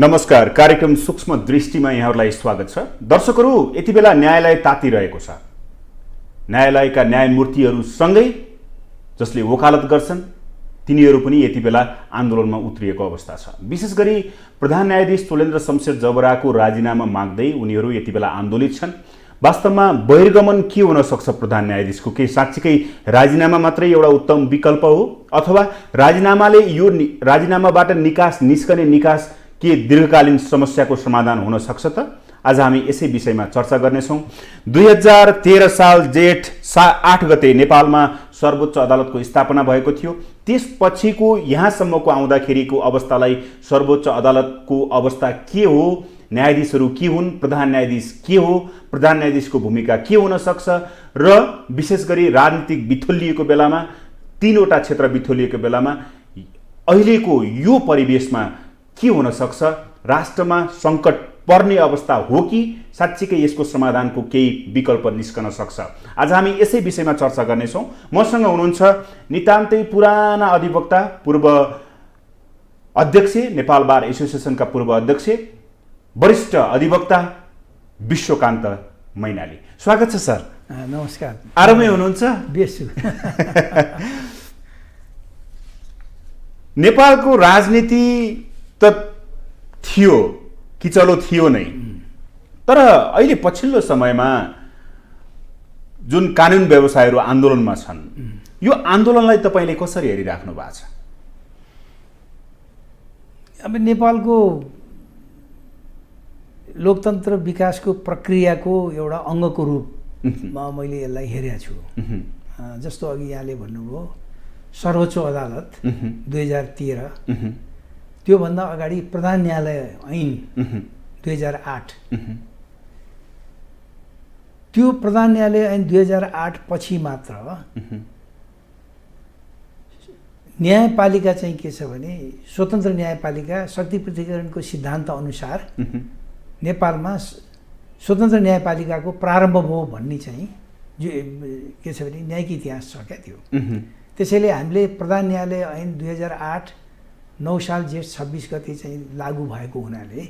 नमस्कार। कार्यक्रम सूक्ष्म दृष्टिमा यहाँहरूलाई स्वागत छ। दर्शकहरू, यति बेला न्यायालय तातिरहेको छ। न्यायालयका न्यायमूर्तिहरूसँगै जसले वकालत गर्छन् तिनीहरू पनि यति बेला आन्दोलनमा उत्रिएको अवस्था छ। विशेष गरी प्रधान न्यायाधीश तोलेन्द्र शमशेर जबराको राजीनामा माग्दै उनीहरू यति बेला आन्दोलित छन्। वास्तवमा बहिर्गमन के हुन सक्छ प्रधान न्यायाधीशको? के साँच्चीकै राजीनामा मात्रै एउटा उत्तम विकल्प हो, अथवा राजीनामाबाट निस्कने निकास के दीर्घकालीन समस्याको समाधान हुन सक्छ त? आज हामी यसै विषयमा चर्चा गर्नेछौँ। 2013 साल जेठ 8 गते नेपालमा सर्वोच्च अदालतको स्थापना भएको थियो। त्यसपछिको यहाँसम्मको आउँदाखेरिको अवस्थालाई सर्वोच्च अदालतको अवस्था के हो, न्यायाधीशहरू के हुन्, प्रधान न्यायाधीश के हो, प्रधान न्यायाधीशको भूमिका के हुन सक्छ, र विशेष गरी राजनीतिक बिथोलिएको बेलामा, तीनवटा क्षेत्र बिथोलिएको बेलामा अहिलेको यो परिवेशमा के हुन सक्छ, राष्ट्रमा सङ्कट पर्ने अवस्था हो कि साँच्चीकै यसको समाधानको केही विकल्प निस्कन सक्छ? आज हामी यसै विषयमा चर्चा गर्नेछौँ। मसँग हुनुहुन्छ नितान्तै पुराना अधिवक्ता, पूर्व अध्यक्ष, नेपाल बार एसोसिएसनका पूर्व अध्यक्ष, वरिष्ठ अधिवक्ता विश्वकान्त मैनाली। स्वागत छ सर। नमस्कार। आरामै हुनुहुन्छ? बेसु। नेपालको राजनीति त थियो, किचलो थियो नै, तर अहिले पछिल्लो समयमा जुन कानुन व्यवसायहरू आन्दोलनमा छन्, यो आन्दोलनलाई तपाईँले कसरी हेरिराख्नु भएको छ? अब नेपालको लोकतन्त्र विकासको प्रक्रियाको एउटा अङ्गको रूपमा मैले यसलाई हेरेको छु। जस्तो अघि यहाँले भन्नुभयो सर्वोच्च अदालत 2013, त्योभन्दा अगाडि प्रधान न्यायालय ऐन 2008, त्यो प्रधान न्यायालय ऐन 2008 पछि मात्र न्यायपालिका चाहिँ के छ भने स्वतन्त्र न्यायपालिका शक्ति पृथकीकरणको सिद्धान्त अनुसार नेपालमा स्वतन्त्र न्यायपालिकाको प्रारम्भ भयो भन्ने चाहिँ जो के छ भने न्यायिक इतिहास छ क्या त्यो। त्यसैले हामीले प्रधान न्यायालय ऐन 2008 9 साल जेठ 26 गते चाहिँ लागू भएको हुनाले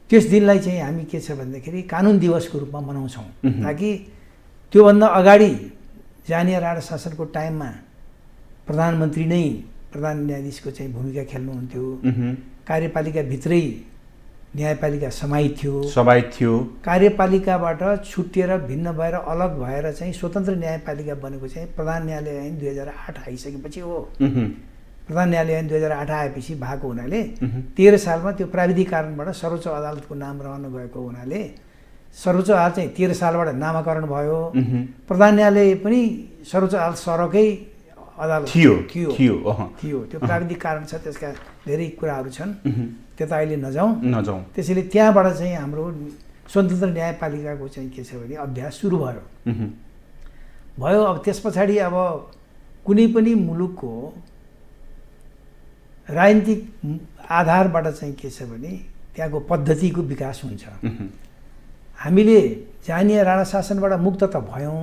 त्यस दिनलाई चाहिँ हामी के छ भन्दाखेरि कानुन दिवसको रूपमा मनाउँछौँ। ताकि त्योभन्दा अगाडि जानिया राणा शासनको टाइममा प्रधानमन्त्री नै प्रधान न्यायाधीशको चाहिँ भूमिका खेल्नुहुन्थ्यो। कार्यपालिकाभित्रै न्यायपालिका समाहित थियो। कार्यपालिकाबाट छुट्टिएर भिन्न भएर अलग भएर चाहिँ स्वतन्त्र न्यायपालिका बनेको चाहिँ प्रधान न्यायालय ऐन 2008 आइसकेपछि हो। प्रधान न्यायालय ऐन 2008 आएपछि भएको हुनाले 13 सालमा त्यो प्राविधिक कारणबाट सर्वोच्च अदालतको नाम रहन गएको हुनाले सर्वोच्च अदालत चाहिँ 13 सालबाट नामाकरण भयो। प्रधान न्यायालय पनि सर्वोच्च अदालत सरकै अदालत थियो। त्यो प्राविधिक कारण छ, त्यसका धेरै कुराहरू छन्, त्यता अहिले नजाउँ। त्यसैले त्यहाँबाट चाहिँ हाम्रो स्वतन्त्र न्यायपालिकाको चाहिँ के छ भने अभ्यास सुरु भयो। अब त्यस पछाडि अब कुनै पनि मुलुकको राजनीतिक आधारबाट चाहिँ के छ भने त्यहाँको पद्धतिको विकास हुन्छ। हामीले जानिया राणा शासनबाट मुक्त त भयौँ,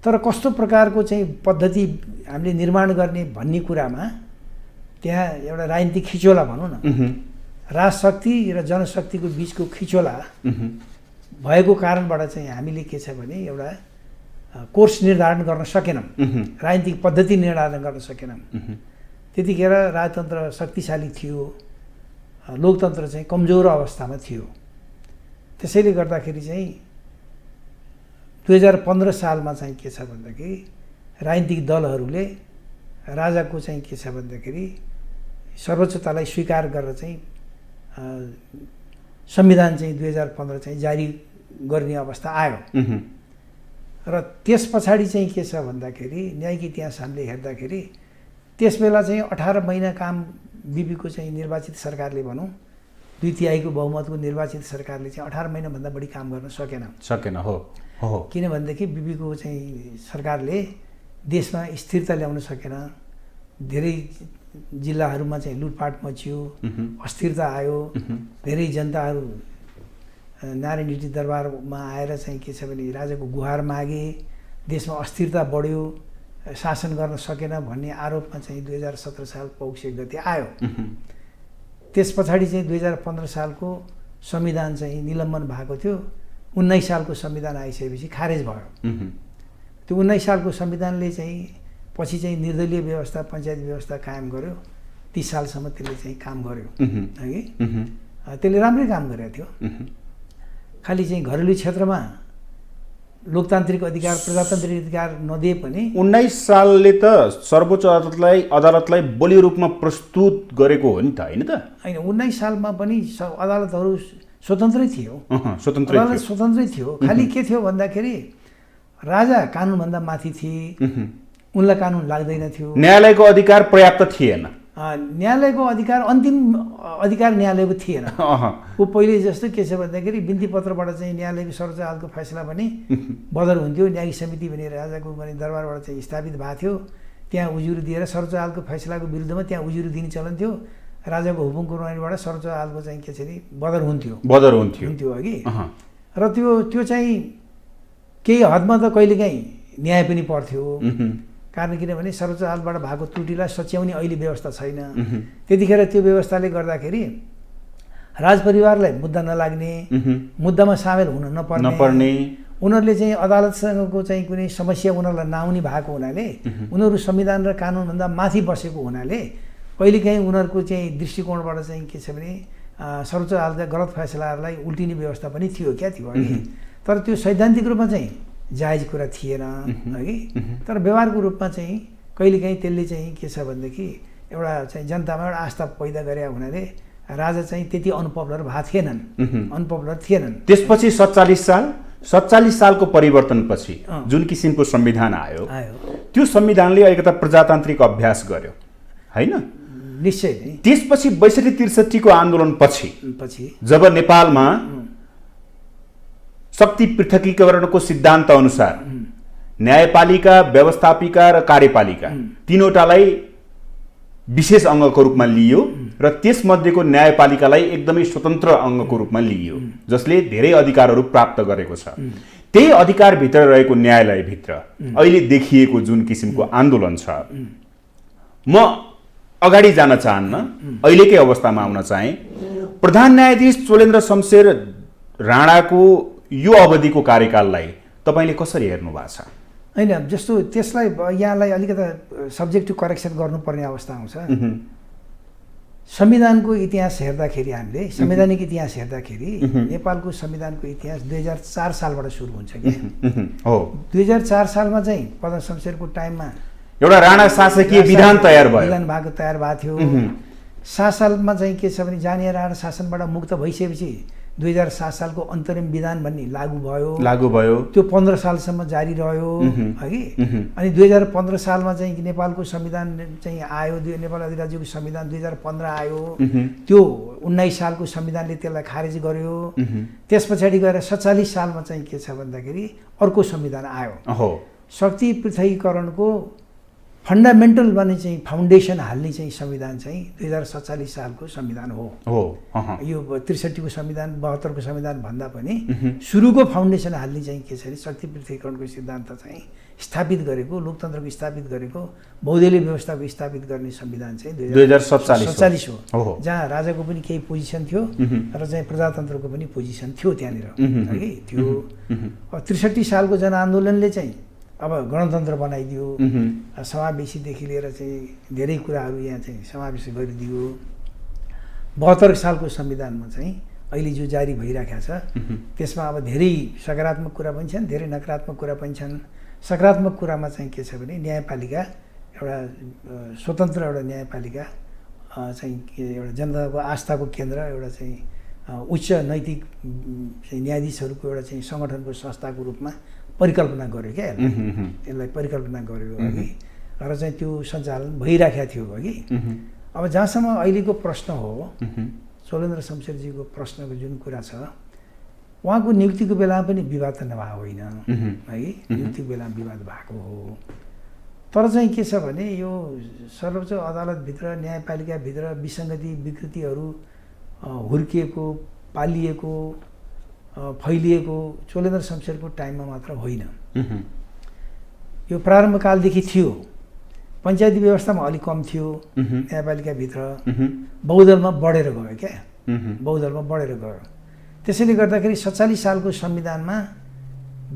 तर कस्तो प्रकारको चाहिँ पद्धति हामीले निर्माण गर्ने भन्ने कुरामा त्यहाँ एउटा राजनीतिक खिचोला भनौँ न, राजशक्ति र जनशक्तिको बिचको खिचोला भएको कारणबाट चाहिँ हामीले के छ भने एउटा कोर्स निर्धारण गर्न सकेनौँ, राजनीतिक पद्धति निर्धारण गर्न सकेनौँ। त्यतिखेर राजतन्त्र शक्तिशाली थियो, लोकतन्त्र चाहिँ कमजोर अवस्थामा थियो। त्यसैले गर्दाखेरि चाहिँ 2015 सालमा चाहिँ के छ भन्दाखेरि राजनीतिक दलहरूले राजाको चाहिँ के छ भन्दाखेरि सर्वोच्चतालाई स्वीकार गरेर चाहिँ संविधान चाहिँ 2015 चाहिँ जारी गर्ने अवस्था आयो। र त्यस पछाडि चाहिँ के छ भन्दाखेरि न्यायिक इतिहास हामीले हेर्दाखेरि त्यस बेला चाहिँ 18 महिना काम बिपीको चाहिँ निर्वाचित सरकारले भनौँ 2/3 बहुमतको निर्वाचित सरकारले चाहिँ 18 महिनाभन्दा बढी काम गर्न सकेन हो। किनभनेदेखि बिपीको चाहिँ सरकारले देशमा स्थिरता ल्याउन सकेन। धेरै जिल्लाहरूमा चाहिँ लुटपाट मचियो, अस्थिरता आयो। धेरै जनताहरू नारायण रेड्डी दरबारमा आएर चाहिँ के छ भने राजाको गुहार मागे, देशमा अस्थिरता बढ्यो, शासन गर्न सकेन भन्ने आरोपमा चाहिँ 2017 साल पौष 1 गते आयो। त्यस पछाडि चाहिँ 2015 सालको संविधान चाहिँ निलम्बन भएको थियो। 19 सालको संविधान आइसकेपछि खारेज भयो। त्यो 19 सालको संविधानले चाहिँ पछि चाहिँ निर्दलीय व्यवस्था पञ्चायत व्यवस्था कायम गर्यो। 30 सालसम्म त्यसले चाहिँ काम गर्यो है कि त्यसले राम्रै काम गरेको थियो। खालि चाहिँ घरेलु क्षेत्रमा लोकतान्त्रिक अधिकार प्रजातान्त्रिक अधिकार नदिए पनि 19 सालले त सर्वोच्च अदालतलाई बलियो रूपमा प्रस्तुत गरेको हो नि त, होइन त? होइन, 19 सालमा पनि अदालतहरू स्वतन्त्रै थियो। अदालत स्वतन्त्रै थियो। खालि के थियो भन्दाखेरि राजा कानुनभन्दा माथि थिए, उनलाई कानुन लाग्दैन थियो। न्यायालयको अधिकार पर्याप्त थिएन। न्यायालयको अधिकार अन्तिम अधिकार न्यायालयको थिएन। ऊ पहिले जस्तो के छ भन्दाखेरि बिन्ती पत्रबाट चाहिँ न्यायालयको सर्वोच्च अदालतको फैसला पनि बदर हुन्थ्यो। न्यायिक समिति भनेर राजाको भने दरबारबाट चाहिँ स्थापित भएको थियो। त्यहाँ उजुरी दिएर सर्वोच्च अदालतको फैसलाको विरुद्धमा त्यहाँ उजुरी दिने चलन थियो। राजाको हुकुमको रुवानीबाट सर्वोच्च अदालतको चाहिँ के छ नि बदर हुन्थ्यो अघि। र त्यो चाहिँ केही हदमा त कहिलेकाहीँ न्याय पनि पर्थ्यो। कारण किनभने सर्वोच्च अदालतबाट भएको त्रुटिलाई सच्याउने अहिले व्यवस्था छैन। त्यतिखेर त्यो व्यवस्थाले गर्दाखेरि राजपरिवारलाई मुद्दा नलाग्ने, मुद्दामा सामेल हुन नपर्ने, उनीहरूले चाहिँ अदालतसँगको चाहिँ कुनै समस्या उनीहरूलाई नआउने भएको हुनाले उनीहरू संविधान र कानुनभन्दा माथि बसेको हुनाले कहिलेकाहीँ उनीहरूको चाहिँ दृष्टिकोणबाट चाहिँ के छ भने सर्वोच्च अदालतका गलत फैसलाहरूलाई उल्टिने व्यवस्था पनि थियो थियो अघि। तर त्यो सैद्धान्तिक रूपमा चाहिँ जायज कुरा थिएन अघि। तर व्यवहारको रूपमा चाहिँ कहिलेकाहीँ त्यसले चाहिँ के छ भनेदेखि एउटा चाहिँ जनतामा एउटा आस्था पैदा गरे हुनाले राजा चाहिँ त्यति अनपपुलर भएको थिएनन्। त्यसपछि 47 सालको परिवर्तनपछि जुन किसिमको संविधान आयो त्यो संविधानले अलिकता प्रजातान्त्रिक अभ्यास गर्यो, होइन? निश्चय नै। त्यसपछि 62-63 को आन्दोलनपछि जब नेपालमा शक्ति पृथकीकरणको सिद्धान्त अनुसार न्यायपालिका, व्यवस्थापिका र कार्यपालिका तीनवटालाई विशेष अङ्गको रूपमा लिइयो र त्यसमध्येको न्यायपालिकालाई एकदमै स्वतन्त्र अङ्गको रूपमा लिइयो जसले धेरै अधिकारहरू प्राप्त गरेको छ। त्यही अधिकारभित्र रहेको न्यायालयभित्र अहिले देखिएको जुन किसिमको आन्दोलन छ, म अगाडि जान चाहन्न, अहिलेकै अवस्थामा आउन चाहे। प्रधान न्यायाधीश चोलेन्द्र शमशेर राणाको यो अवधिको कार्यकाललाई तपाईँले कसरी हेर्नु भएको छ? होइन, जस्तो त्यसलाई यहाँलाई अलिकता सब्जेक्ट टु करेक्सन गर्नुपर्ने अवस्था आउँछ। संविधानको इतिहास हेर्दाखेरि हामीले संवैधानिक इतिहास हेर्दाखेरि नेपालको संविधानको इतिहास 2004 सालबाट सुरु हुन्छ क्या। 2004 सालमा चाहिँ पद्म शमशेरको टाइममा एउटा राणा शासकीय विधान तयार भएको थियो। 7 सालमा चाहिँ के छ भने जानिया राणा शासनबाट मुक्त भइसकेपछि 2007 सालको अन्तरिम विधान भन्ने लागू भयो। त्यो 15 सालसम्म जारी रह्यो अघि। अनि 2015 सालमा चाहिँ नेपालको संविधान चाहिँ आयो, नेपाल अधिराज्यको संविधान 2015 आयो। त्यो 19 सालको संविधानले त्यसलाई खारेज गर्यो। त्यस पछाडि गएर 47 सालमा चाहिँ के छ भन्दाखेरि अर्को संविधान आयो। शक्ति पृथकीकरणको फन्डामेन्टल बने चाहिँ फाउन्डेसन हाल्ने चाहिँ संविधान चाहिँ 2047 सालको संविधान हो। यो 63 को संविधान 72 को संविधान भन्दा पनि सुरुको फाउन्डेसन हाल्ने चाहिँ के छ भने शक्ति पृथकीकरणको सिद्धान्त चाहिँ स्थापित गरेको, लोकतन्त्रको स्थापित गरेको, बहुदलीय व्यवस्थाको स्थापित गर्ने संविधान चाहिँ 2047 हो। जहाँ राजाको पनि केही पोजिसन थियो र चाहिँ प्रजातन्त्रको पनि पोजिसन थियो त्यहाँनिर है थियो। 63 सालको जनआन्दोलनले चाहिँ अब गणतन्त्र बनाइदियो, समावेशीदेखि लिएर चाहिँ धेरै कुराहरू यहाँ चाहिँ समावेश गरिदियो। 72 सालको संविधानमा चाहिँ अहिले जो जारी भइरहेको छ त्यसमा अब धेरै सकारात्मक कुरा पनि छन्, धेरै नकारात्मक कुरा पनि छन्। सकारात्मक कुरामा चाहिँ के छ भने न्यायपालिका एउटा स्वतन्त्र एउटा न्यायपालिका चाहिँ एउटा जनताको आस्थाको केन्द्र, एउटा चाहिँ उच्च नैतिक न्यायाधीशहरूको एउटा चाहिँ सङ्गठनको संस्थाको रूपमा परिकल्पना गर्यो क्या यसलाई परिकल्पना गर्यो अघि र चाहिँ त्यो सञ्चालन भइराखेको थियो अघि। अब जहाँसम्म अहिलेको प्रश्न हो, चोलेन्द्र शमशेरजीको प्रश्नको जुन कुरा छ, उहाँको नियुक्तिको बेलामा पनि विवाद त नभएको होइन है, नियुक्तिको बेलामा विवाद भएको हो। तर चाहिँ के छ भने यो सर्वोच्च अदालतभित्र न्यायपालिकाभित्र विसङ्गति विकृतिहरू हुर्किएको, पालिएको, फैलिएको चोलेन्द्र शमशेरको टाइममा मात्र होइन। यो प्रारम्भकालदेखि थियो। पञ्चायती व्यवस्थामा अलिक कम थियो न्यायपालिकाभित्र, बहुदलमा बढेर गयो क्या, बहुदलमा बढेर गयो। त्यसैले गर्दाखेरि 47 सालको संविधानमा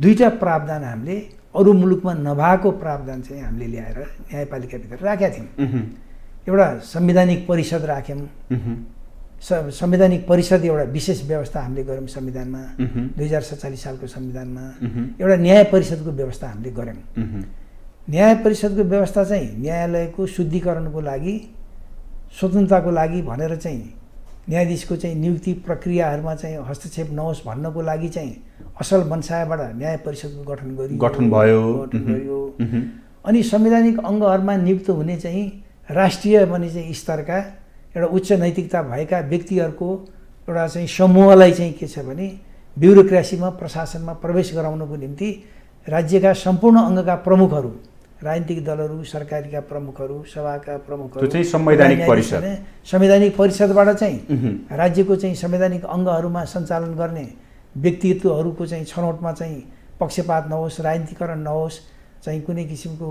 दुईवटा प्रावधान हामीले अरू मुलुकमा नभएको प्रावधान चाहिँ हामीले ल्याएर न्यायपालिकाभित्र राखेका थियौँ। एउटा संवैधानिक परिषद राख्यौँ, संवैधानिक परिषद एउटा विशेष व्यवस्था हामीले गऱ्यौँ संविधानमा, 2047 सालको संविधानमा एउटा न्याय परिषदको व्यवस्था हामीले गऱ्यौँ। न्याय परिषदको व्यवस्था चाहिँ न्यायालयको शुद्धिकरणको लागि, स्वतन्त्रताको लागि भनेर चाहिँ न्यायाधीशको चाहिँ नियुक्ति प्रक्रियाहरूमा चाहिँ हस्तक्षेप नहोस् भन्नको लागि चाहिँ असल मनसायबाट न्याय परिषदको गठन भयो। अनि संवैधानिक अङ्गहरूमा नियुक्त हुने चाहिँ राष्ट्रिय भने चाहिँ स्तरका एउटा उच्च नैतिकता भएका व्यक्तिहरूको एउटा चाहिँ समूहलाई चाहिँ के छ भने ब्युरोक्रेसीमा, प्रशासनमा प्रवेश गराउनको निम्ति राज्यका सम्पूर्ण अङ्गका प्रमुखहरू, राजनीतिक दलहरू, सरकारीका प्रमुखहरू, सभाका प्रमुखहरू, त्यो चाहिँ संवैधानिक परिषद, संवैधानिक परिषदबाट चाहिँ राज्यको चाहिँ संवैधानिक अङ्गहरूमा सञ्चालन गर्ने व्यक्तित्वहरूको चाहिँ छनौटमा चाहिँ पक्षपात नहोस्, राजनीतिकरण नहोस्, चाहिँ कुनै किसिमको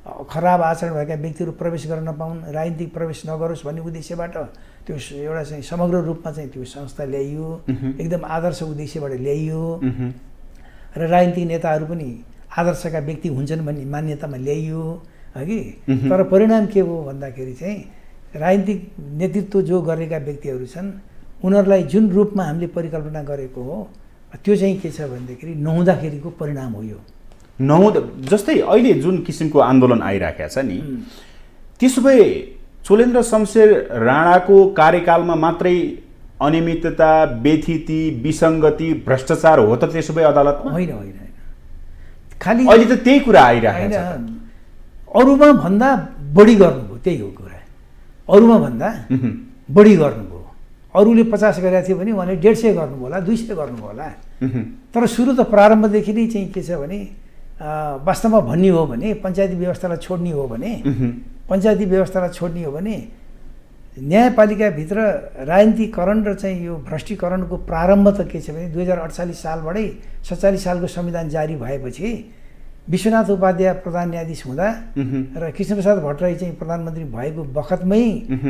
खराब आचरण भएका व्यक्तिहरू प्रवेश गर्न नपाउन्, राजनीतिक प्रवेश नगरोस् भन्ने उद्देश्यबाट त्यो एउटा चाहिँ समग्र रूपमा चाहिँ त्यो संस्था ल्याइयो, एकदम आदर्श उद्देश्यबाट ल्याइयो र राजनीतिक नेताहरू पनि आदर्शका व्यक्ति हुन्छन् भन्ने मान्यतामा ल्याइयो हगि। तर परिणाम के हो भन्दाखेरि चाहिँ राजनीतिक नेतृत्व जो गरेका व्यक्तिहरू छन् उनीहरूलाई जुन रूपमा हामीले परिकल्पना गरेको हो त्यो चाहिँ के छ भन्दाखेरि नहुँदाखेरिको परिणाम हो यो। जस्तै अहिले जुन किसिमको आन्दोलन आइराखेको छ नि, त्यसो भए चोलेन्द्र शमशेर राणाको कार्यकालमा मात्रै अनियमितता, व्यथिति, विसङ्गति, भ्रष्टाचार हो त त्यसो भए अदालतमा? होइन होइन, खालि अहिले त त्यही कुरा आइराखेको छ। अरूमा भन्दा बढी गर्नुभयो, त्यही हो कुरा। अरूमा भन्दा बढी गर्नुभयो। अरूले 50 गरेका थियो भने उहाँले 150 गर्नुभयो होला, 200 गर्नुभयो होला। तर सुरु त प्रारम्भदेखि नै चाहिँ के छ भने वास्तवमा भन्ने हो भने पञ्चायती व्यवस्थालाई छोड्ने हो भने, पञ्चायती व्यवस्थालाई छोड्ने हो भने न्यायपालिकाभित्र राजनीतिकरण र चाहिँ यो भ्रष्टीकरणको प्रारम्भ त के छ भने 2048 सालबाटै 47 सालको संविधान जारी भएपछि विश्वनाथ उपाध्याय प्रधान न्यायाधीश हुँदा र कृष्णप्रसाद भट्टराई चाहिँ प्रधानमन्त्री भएको बखतमै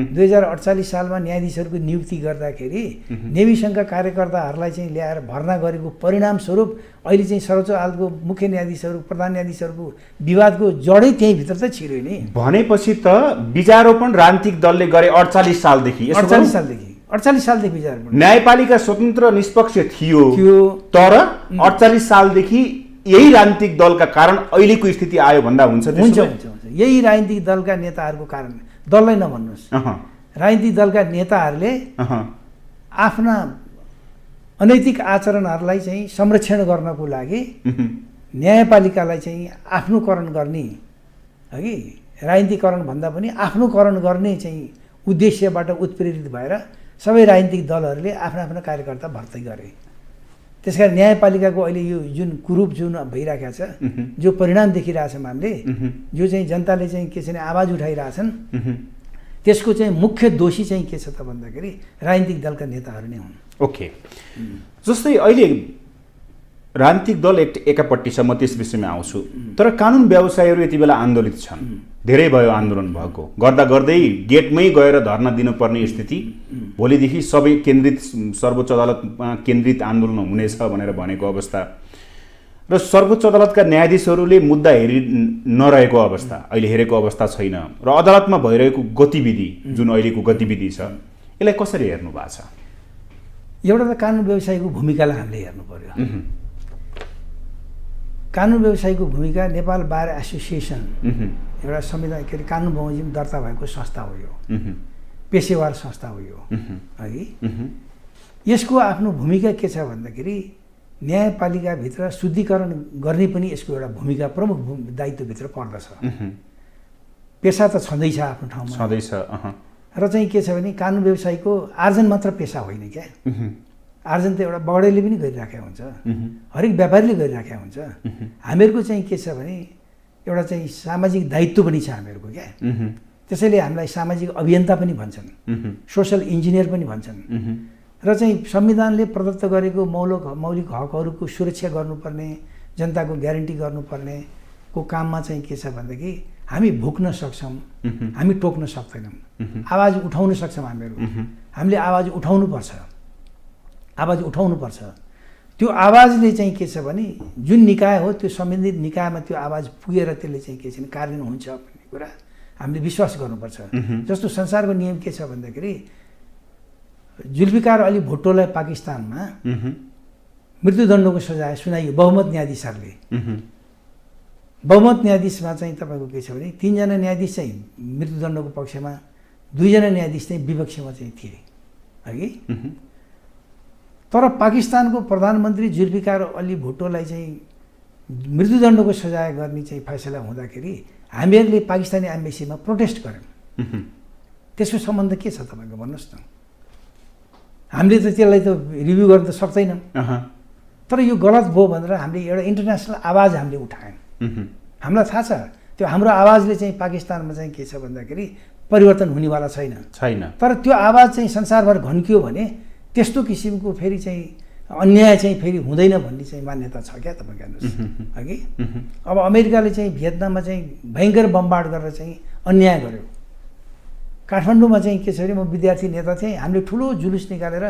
2048 सालमा न्यायाधीशहरूको नियुक्ति गर्दाखेरि नेवी सङ्घका कार्यकर्ताहरूलाई चाहिँ ल्याएर भर्ना गरेको परिणामस्वरूप अहिले चाहिँ सर्वोच्च अदालतको मुख्य न्यायाधीशहरू, प्रधान न्यायाधीशहरूको विवादको जडै त्यहीँ भित्र त छिर्यो नि। भनेपछि त बीजारोपण राजनीतिक दलले गरे 48 सालदेखि, 48 सालदेखि बीजारोपण। न्यायपालिका स्वतन्त्र निष्पक्ष थियो, तर 48 सालदेखि यही राजनीतिक दलका कारण अहिलेको स्थिति आयो भन्दा हुन्छ? हुन्छ। यही राजनीतिक दलका नेताहरूको कारण, दललाई नभन्नुहोस्, राजनीतिक दलका नेताहरूले आफ्ना अनैतिक आचरणहरूलाई चाहिँ संरक्षण गर्नको लागि न्यायपालिकालाई चाहिँ आफ्नोकरण गर्ने हगि, राजनीतिकरण भन्दा पनि आफ्नोकरण गर्ने चाहिँ उद्देश्यबाट उत्प्रेरित भएर सबै राजनीतिक दलहरूले आफ्ना आफ्ना कार्यकर्ता भर्ती गरे। त्यसकारण न्यायपालिकाको अहिले यो जुन कुरूप जुन भइरहेको छ, जो परिणाम देखिरहेछौँ हामीले, जो चाहिँ जनताले चाहिँ के छ भने आवाज उठाइरहेछन्, त्यसको चाहिँ मुख्य दोषी चाहिँ के छ त भन्दाखेरि राजनीतिक दलका नेताहरू नै हुन्। ओके, जस्तै अहिले राजनीतिक दल एकापट्टि छ, म त्यस विषयमा आउँछु, तर कानुन व्यवसायीहरू यति बेला आन्दोलित छन्। धेरै भयो आन्दोलन भएको, गर्दा गर्दै गेटमै गएर धर्ना दिनुपर्ने स्थिति, भोलिदेखि सबै केन्द्रित सर्वोच्च अदालतमा केन्द्रित आन्दोलन हुनेछ भनेर भनेको अवस्था र सर्वोच्च अदालतका न्यायाधीशहरूले मुद्दा हेरि नरहेको अवस्था, अहिले हेरेको अवस्था छैन र अदालतमा भइरहेको गतिविधि जुन अहिलेको गतिविधि छ, यसलाई कसरी हेर्नु भएको छ? एउटा त कानुन व्यवसायीको भूमिकालाई हामीले हेर्नु पर्यो। कानुन व्यवसायीको भूमिका नेपाल बार एसोसिएसन एउटा संविधान के अरे कानुन बमोजिम दर्ता भएको संस्था हो, यो पेसेवार संस्था हो यो है। यसको आफ्नो भूमिका के छ भन्दाखेरि न्यायपालिकाभित्र शुद्धिकरण गर्ने पनि यसको एउटा भूमिका, प्रमुख दायित्वभित्र पर्दछ। पेसा त छँदैछ आफ्नो ठाउँमा, छँदैछ, र चाहिँ के छ भने कानुन व्यवसायीको आर्जन मात्र पेसा होइन क्या, आर्जन त एउटा बगडेले पनि गरिराखेको हुन्छ, हरेक व्यापारीले गरिराखेको हुन्छ। हामीहरूको चाहिँ के छ भने एउटा चाहिँ सामाजिक दायित्व पनि छ हामीहरूको क्या। त्यसैले हामीलाई सामाजिक अभियन्ता पनि भन्छन्, सोसल इन्जिनियर पनि भन्छन्। र चाहिँ संविधानले प्रदत्त गरेको मौलिक हकहरूको सुरक्षा गर्नुपर्ने, जनताको ग्यारेन्टी गर्नुपर्ने को काममा चाहिँ के छ भनेदेखि हामी भुक्न सक्छौँ, हामी टोक्न सक्दैनौँ। आवाज उठाउन सक्छौँ हामीहरू, हामीले आवाज उठाउनुपर्छ, आवाज उठाउनुपर्छ। त्यो आवाजले चाहिँ के छ भने जुन निकाय हो त्यो सम्बन्धित निकायमा त्यो आवाज पुगेर त्यसले चाहिँ के छ भने कार्यान्वयन हुन्छ भन्ने कुरा हामीले विश्वास गर्नुपर्छ। जस्तो संसारको नियम के छ भन्दाखेरि जुल्फिकार अली भुट्टोलाई पाकिस्तानमा मृत्युदण्डको सजाय सुनाइयो बहुमत न्यायाधीशहरूले। बहुमत न्यायाधीशमा चाहिँ तपाईँको के छ भने 3 जना न्यायाधीश चाहिँ मृत्युदण्डको पक्षमा, 2 जना न्यायाधीश चाहिँ विपक्षमा चाहिँ थिए, हगि। तर पाकिस्तानको प्रधानमन्त्री जुल्फिकार अली भुट्टोलाई चाहिँ मृत्युदण्डको सजाय गर्ने चाहिँ फैसला हुँदाखेरि हामीहरूले पाकिस्तानी एम्बेसीमा प्रोटेस्ट गर्यौँ। त्यसको सम्बन्ध के छ तपाईँको भन्नुहोस् न? हामीले त त्यसलाई त रिभ्यू गर्न त सक्दैनौँ, तर यो गलत भयो भनेर हामीले एउटा इन्टरनेसनल आवाज हामीले उठायौँ। हामीलाई थाहा छ त्यो हाम्रो आवाजले चाहिँ पाकिस्तानमा चाहिँ के छ भन्दाखेरि परिवर्तन हुनेवाला छैन। तर त्यो आवाज चाहिँ संसारभर घन्कियो भने त्यस्तो किसिमको फेरि चाहिँ अन्याय चाहिँ फेरि हुँदैन भन्ने चाहिँ मान्यता छ क्या तपाईँ हेर्नुहोस्, हगि। अब अमेरिकाले चाहिँ भियतनाममा चाहिँ भयङ्कर बमबार्ड गरेर चाहिँ अन्याय गर्यो। काठमाडौँमा चाहिँ के छ भने म विद्यार्थी नेता थिएँ, हामीले ठुलो जुलुस निकालेर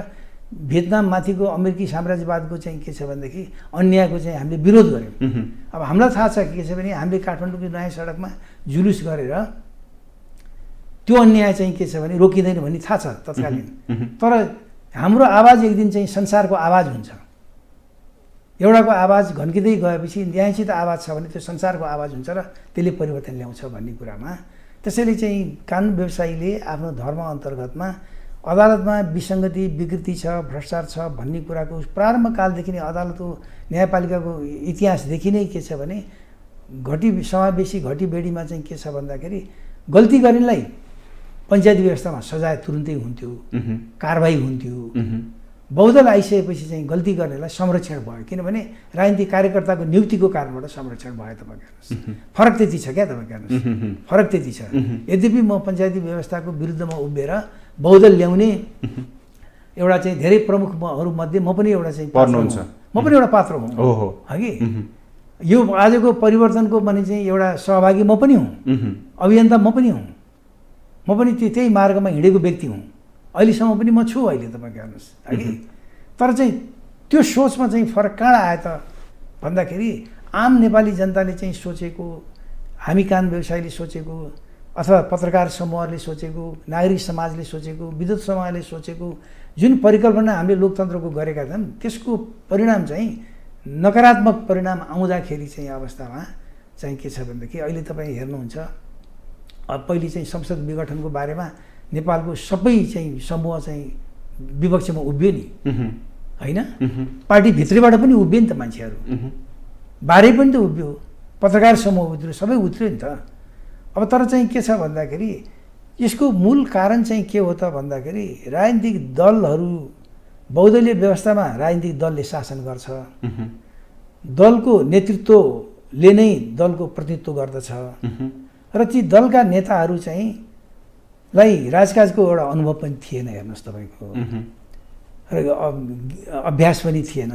भियतनाममाथिको अमेरिकी साम्राज्यवादको चाहिँ के छ भनेदेखि अन्यायको चाहिँ हामीले विरोध गऱ्यौँ। अब हामीलाई थाहा छ के छ भने हामीले काठमाडौँको नयाँ सडकमा जुलुस गरेर त्यो अन्याय चाहिँ के छ भने रोकिँदैन भन्ने थाहा छ तत्कालीन। तर हाम्रो आवाज एक दिन चाहिँ संसारको आवाज हुन्छ। एउटाको आवाज घन्किँदै गएपछि न्यायसित आवाज छ भने त्यो संसारको आवाज हुन्छ र त्यसले परिवर्तन ल्याउँछ भन्ने कुरामा त्यसैले चाहिँ कानुन व्यवसायीले आफ्नो धर्म अन्तर्गतमा अदालतमा विसङ्गति विकृति छ, भ्रष्टाचार छ भन्ने कुराको प्रारम्भकालदेखि नै अदालतको न्यायपालिकाको इतिहासदेखि नै के छ भने समावेशी घटी बेडीमा चाहिँ के छ भन्दाखेरि गल्ती गर्नेलाई पञ्चायती व्यवस्थामा सजाय तुरुन्तै हुन्थ्यो, कारबाही हुन्थ्यो। बहुदल आइसकेपछि चाहिँ गल्ती गर्नेलाई संरक्षण भयो, किनभने राजनीतिक कार्यकर्ताको नियुक्तिको कारणबाट संरक्षण भयो। तपाईँ हेर्नुहोस् फरक त्यति छ क्या, तपाईँ हेर्नुहोस् फरक त्यति छ। यद्यपि म पञ्चायती व्यवस्थाको विरुद्धमा उभिएर बहुदल ल्याउने एउटा चाहिँ धेरै प्रमुखहरूमध्ये म पनि एउटा चाहिँ म पनि एउटा पात्र हुँ, हगि। यो आजको परिवर्तनको भने चाहिँ एउटा सहभागी म पनि हुँ, अभियन्ता म पनि हुँ, म पनि त्यही मार्गमा हिँडेको व्यक्ति हुँ। अहिलेसम्म पनि म छु अहिले, तपाईँको हेर्नुहोस्, हगि। तर चाहिँ त्यो सोचमा चाहिँ फरक कहाँ आयो त भन्दाखेरि आम नेपाली जनताले चाहिँ सोचेको, हामी कानुन व्यवसायीले सोचेको, अथवा पत्रकार समूहहरूले सोचेको, नागरिक समाजले सोचेको, विद्युत समाजले सोचेको जुन परिकल्पना हामीले लोकतन्त्रको गरेका छन् त्यसको परिणाम चाहिँ नकारात्मक परिणाम आउँदाखेरि चाहिँ अवस्थामा चाहिँ के छ भनेदेखि अहिले तपाईँ हेर्नुहुन्छ पहिले चाहिँ संसद विघटनको बारेमा नेपालको सबै चाहिँ समूह चाहिँ विपक्षमा उभियो नि, होइन? पार्टीभित्रैबाट पनि उभियो नि त मान्छेहरू, बाह्रै पनि त उभियो, पत्रकार समूह उत्रियो, सबै उत्रियो नि त। अब तर चाहिँ के छ भन्दाखेरि यसको मूल कारण चाहिँ के हो त भन्दाखेरि राजनीतिक दलहरू, बहुदलीय व्यवस्थामा राजनीतिक दलले शासन गर्छ, दलको नेतृत्वले नै दलको प्रतिनिधित्व गर्दछ र ती दलका नेताहरू चाहिँ लाई राजकाजको एउटा अनुभव पनि थिएन, हेर्नुहोस् तपाईँको, र अभ्यास पनि थिएन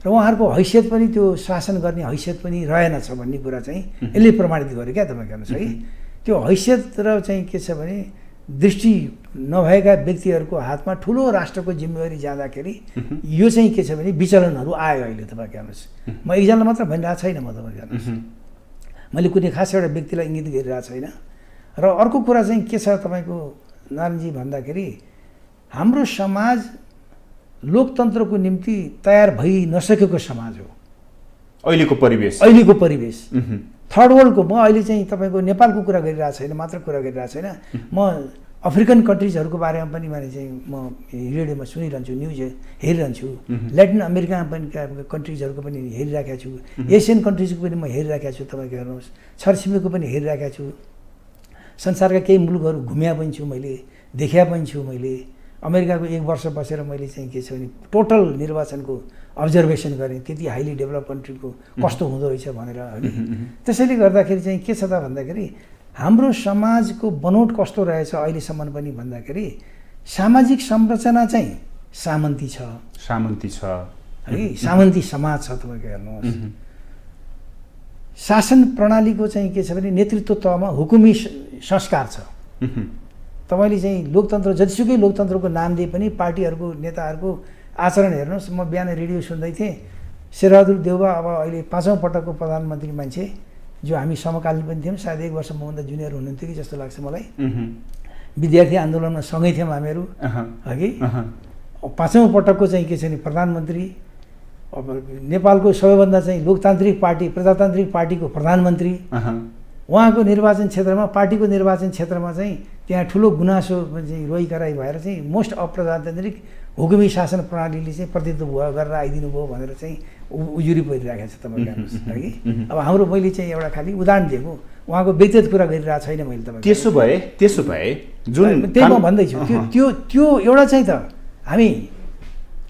र उहाँहरूको हैसियत पनि त्यो शासन गर्ने हैसियत पनि रहेनछ भन्ने कुरा चाहिँ यसले प्रमाणित गर्यो क्या तपाईँको हेर्नुहोस् है। त्यो हैसियत र चाहिँ के छ भने दृष्टि नभएका व्यक्तिहरूको हातमा ठुलो राष्ट्रको जिम्मेवारी जाँदाखेरि यो चाहिँ के छ भने विचलनहरू आयो अहिले तपाईँको हेर्नुहोस्। म एकजनालाई मात्र भनिरहेको छैन, म तपाईँको हेर्नुहोस्, मैले कुनै खास एउटा व्यक्तिलाई इङ्गित गरिरहेको छैन। र अर्को कुरा चाहिँ के छ तपाईँको नारायणजी भन्दाखेरि हाम्रो समाज लोकतन्त्रको निम्ति तयार भइ नसकेको समाज हो अहिलेको परिवेश। थर्ड वर्ल्डको, म अहिले चाहिँ तपाईँको नेपालको कुरा गरिरहेको छैन, मात्र कुरा गरिरहेको छैन, म अफ्रिकन कन्ट्रिजहरूको बारेमा पनि मैले चाहिँ म रेडियोमा सुनिरहन्छु, न्युज हेरिरहन्छु, ल्याटिन अमेरिकामा पनि कन्ट्रिजहरूको पनि हेरिराखेको छु, एसियन कन्ट्रिजको पनि म हेरिराखेको छु, तपाईँको हेर्नुहोस् छरछिमेकीको पनि हेरिराखेको छु, संसारका केही मुलुकहरू घुम्या पनि छु मैले, देखिया पनि छु मैले। अमेरिकाको 1 वर्ष बसेर मैले चाहिँ के छ भने टोटल निर्वाचनको अब्जर्भेसन गरेँ, त्यति हाइली डेभलप कन्ट्रीको कस्तो हुँदो रहेछ भनेर, होइन? त्यसैले गर्दाखेरि चाहिँ के छ त भन्दाखेरि हाम्रो समाजको बनोट कस्तो रहेछ अहिलेसम्म पनि भन्दाखेरि सामाजिक संरचना चाहिँ सामन्ती छ, है, सामन्ती समाज छ। तपाईँको हेर्नुहोस् शासन प्रणालीको चाहिँ के छ भने नेतृत्व तहमा हुकुमी संस्कार छ। तपाईँले चाहिँ लोकतन्त्र जतिसुकै लोकतन्त्रको नाम दिए पनि पार्टीहरूको नेताहरूको आचरण हेर्नुहोस्। म बिहान रेडियो सुन्दै थिएँ, शेरबहादुर देउवा अब अहिले 5औं पटकको प्रधानमन्त्री मान्छे, जो हामी समकालीन पनि थियौँ, सायद 1 वर्ष मभन्दा जुनियर हुनुहुन्थ्यो कि जस्तो लाग्छ मलाई। विद्यार्थी आन्दोलनमा सँगै थियौँ हामीहरू, हगि 5औं पटकको चाहिँ के छ भने प्रधानमन्त्री, अब नेपालको सबैभन्दा चाहिँ लोकतान्त्रिक पार्टी प्रजातान्त्रिक पार्टीको प्रधानमन्त्री, उहाँको निर्वाचन क्षेत्रमा पार्टीको निर्वाचन क्षेत्रमा चाहिँ त्यहाँ ठुलो गुनासो चाहिँ रोइकराई भएर चाहिँ मोस्ट अप्रजातान्त्रिक हुकुमी शासन प्रणालीले चाहिँ प्रतिनिधित्व गरेर आइदिनु भयो भनेर चाहिँ उजुरी परिरहेको छ तपाईँले हेर्नुहोस्, हगि। अब हाम्रो मैले चाहिँ एउटा खालि उदाहरण दिएको, उहाँको व्यक्तिगत कुरा गरिरहेको छैन मैले तपाईँ। त्यसो भए जुन त्यही म भन्दैछु, त्यो एउटा चाहिँ त हामी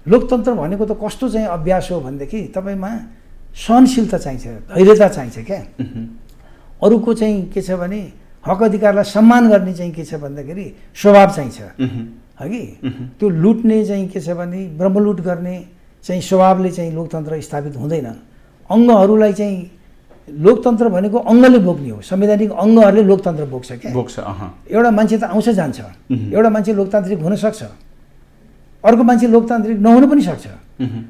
लोकतन्त्र भनेको त कस्तो चाहिँ अभ्यास हो भनेदेखि तपाईँमा सहनशीलता चाहिन्छ, धैर्यता चाहिन्छ क्या। अरूको चाहिँ के छ भने हक अधिकारलाई सम्मान गर्ने चाहिँ के छ भन्दाखेरि स्वभाव चाहिन्छ, हगि। त्यो लुट्ने चाहिँ के छ भने ब्रह्मलुट गर्ने चाहिँ स्वभावले चाहिँ लोकतन्त्र स्थापित हुँदैन। अङ्गहरूलाई चाहिँ लोकतन्त्र भनेको अङ्गले बोक्ने हो, संवैधानिक अङ्गहरूले लोकतन्त्र बोक्छ क्या। एउटा मान्छे त आउँछ जान्छ, एउटा मान्छे लोकतान्त्रिक हुन सक्छ, अर्को मान्छे लोकतान्त्रिक नहुन पनि सक्छ।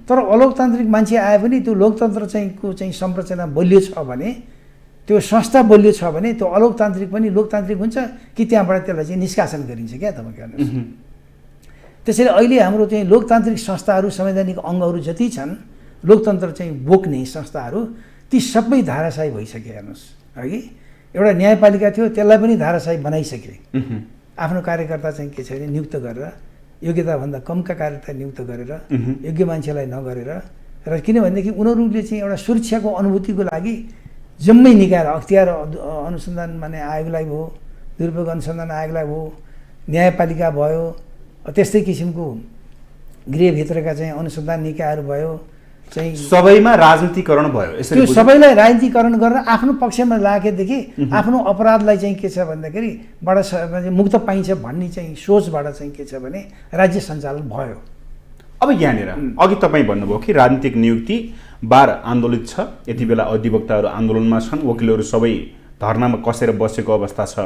तर अलोकतान्त्रिक मान्छे आए पनि त्यो लोकतन्त्र चाहिँ को चाहिँ संरचना बलियो छ भने, त्यो संस्था बलियो छ भने त्यो अलोकतान्त्रिक पनि लोकतान्त्रिक हुन्छ कि त्यहाँबाट त्यसलाई चाहिँ निष्कासन गरिन्छ क्या तपाईँको हेर्नुहोस्। त्यसैले अहिले हाम्रो चाहिँ लोकतान्त्रिक संस्थाहरू संवैधानिक अङ्गहरू जति छन् लोकतन्त्र चाहिँ बोक्ने संस्थाहरू, ती सबै धाराशाही भइसके हेर्नुहोस्, हगि। एउटा न्यायपालिका थियो, त्यसलाई पनि धाराशाही बनाइसके। आफ्नो कार्यकर्ता चाहिँ के छ भने नियुक्त गरेर, योग्यताभन्दा कमका कार्यकर्ता नियुक्त गरेर, योग्य मान्छेलाई नगरेर, र किनभनेदेखि उनीहरूले चाहिँ एउटा सुरक्षाको अनुभूतिको लागि जम्मै निकायर अख्तियार अनुसन्धान माने आयोगलाई भयो, दुरुपयोग अनुसन्धान आयोगलाई भयो, न्यायपालिका भयो, त्यस्तै किसिमको गृहभित्रका चाहिँ अनुसन्धान निकायहरू भयो, चाहिँ सबैमा राजनीतिकरण भयो। त्यो सबैलाई राजनीतिकरण गरेर आफ्नो पक्षमा लागेदेखि आफ्नो अपराधलाई चाहिँ के छ भन्दाखेरि बाट मुक्त पाइन्छ भन्ने चाहिँ सोचबाट चाहिँ के छ भने राज्य सञ्चालन भयो। अब यहाँनिर अघि तपाईँ भन्नुभयो कि राजनीतिक नियुक्ति बार आन्दोलित छ, यति बेला अधिवक्ताहरू आन्दोलनमा छन्, वकिलहरू सबै धरनामा कसेर बसेको अवस्था छ।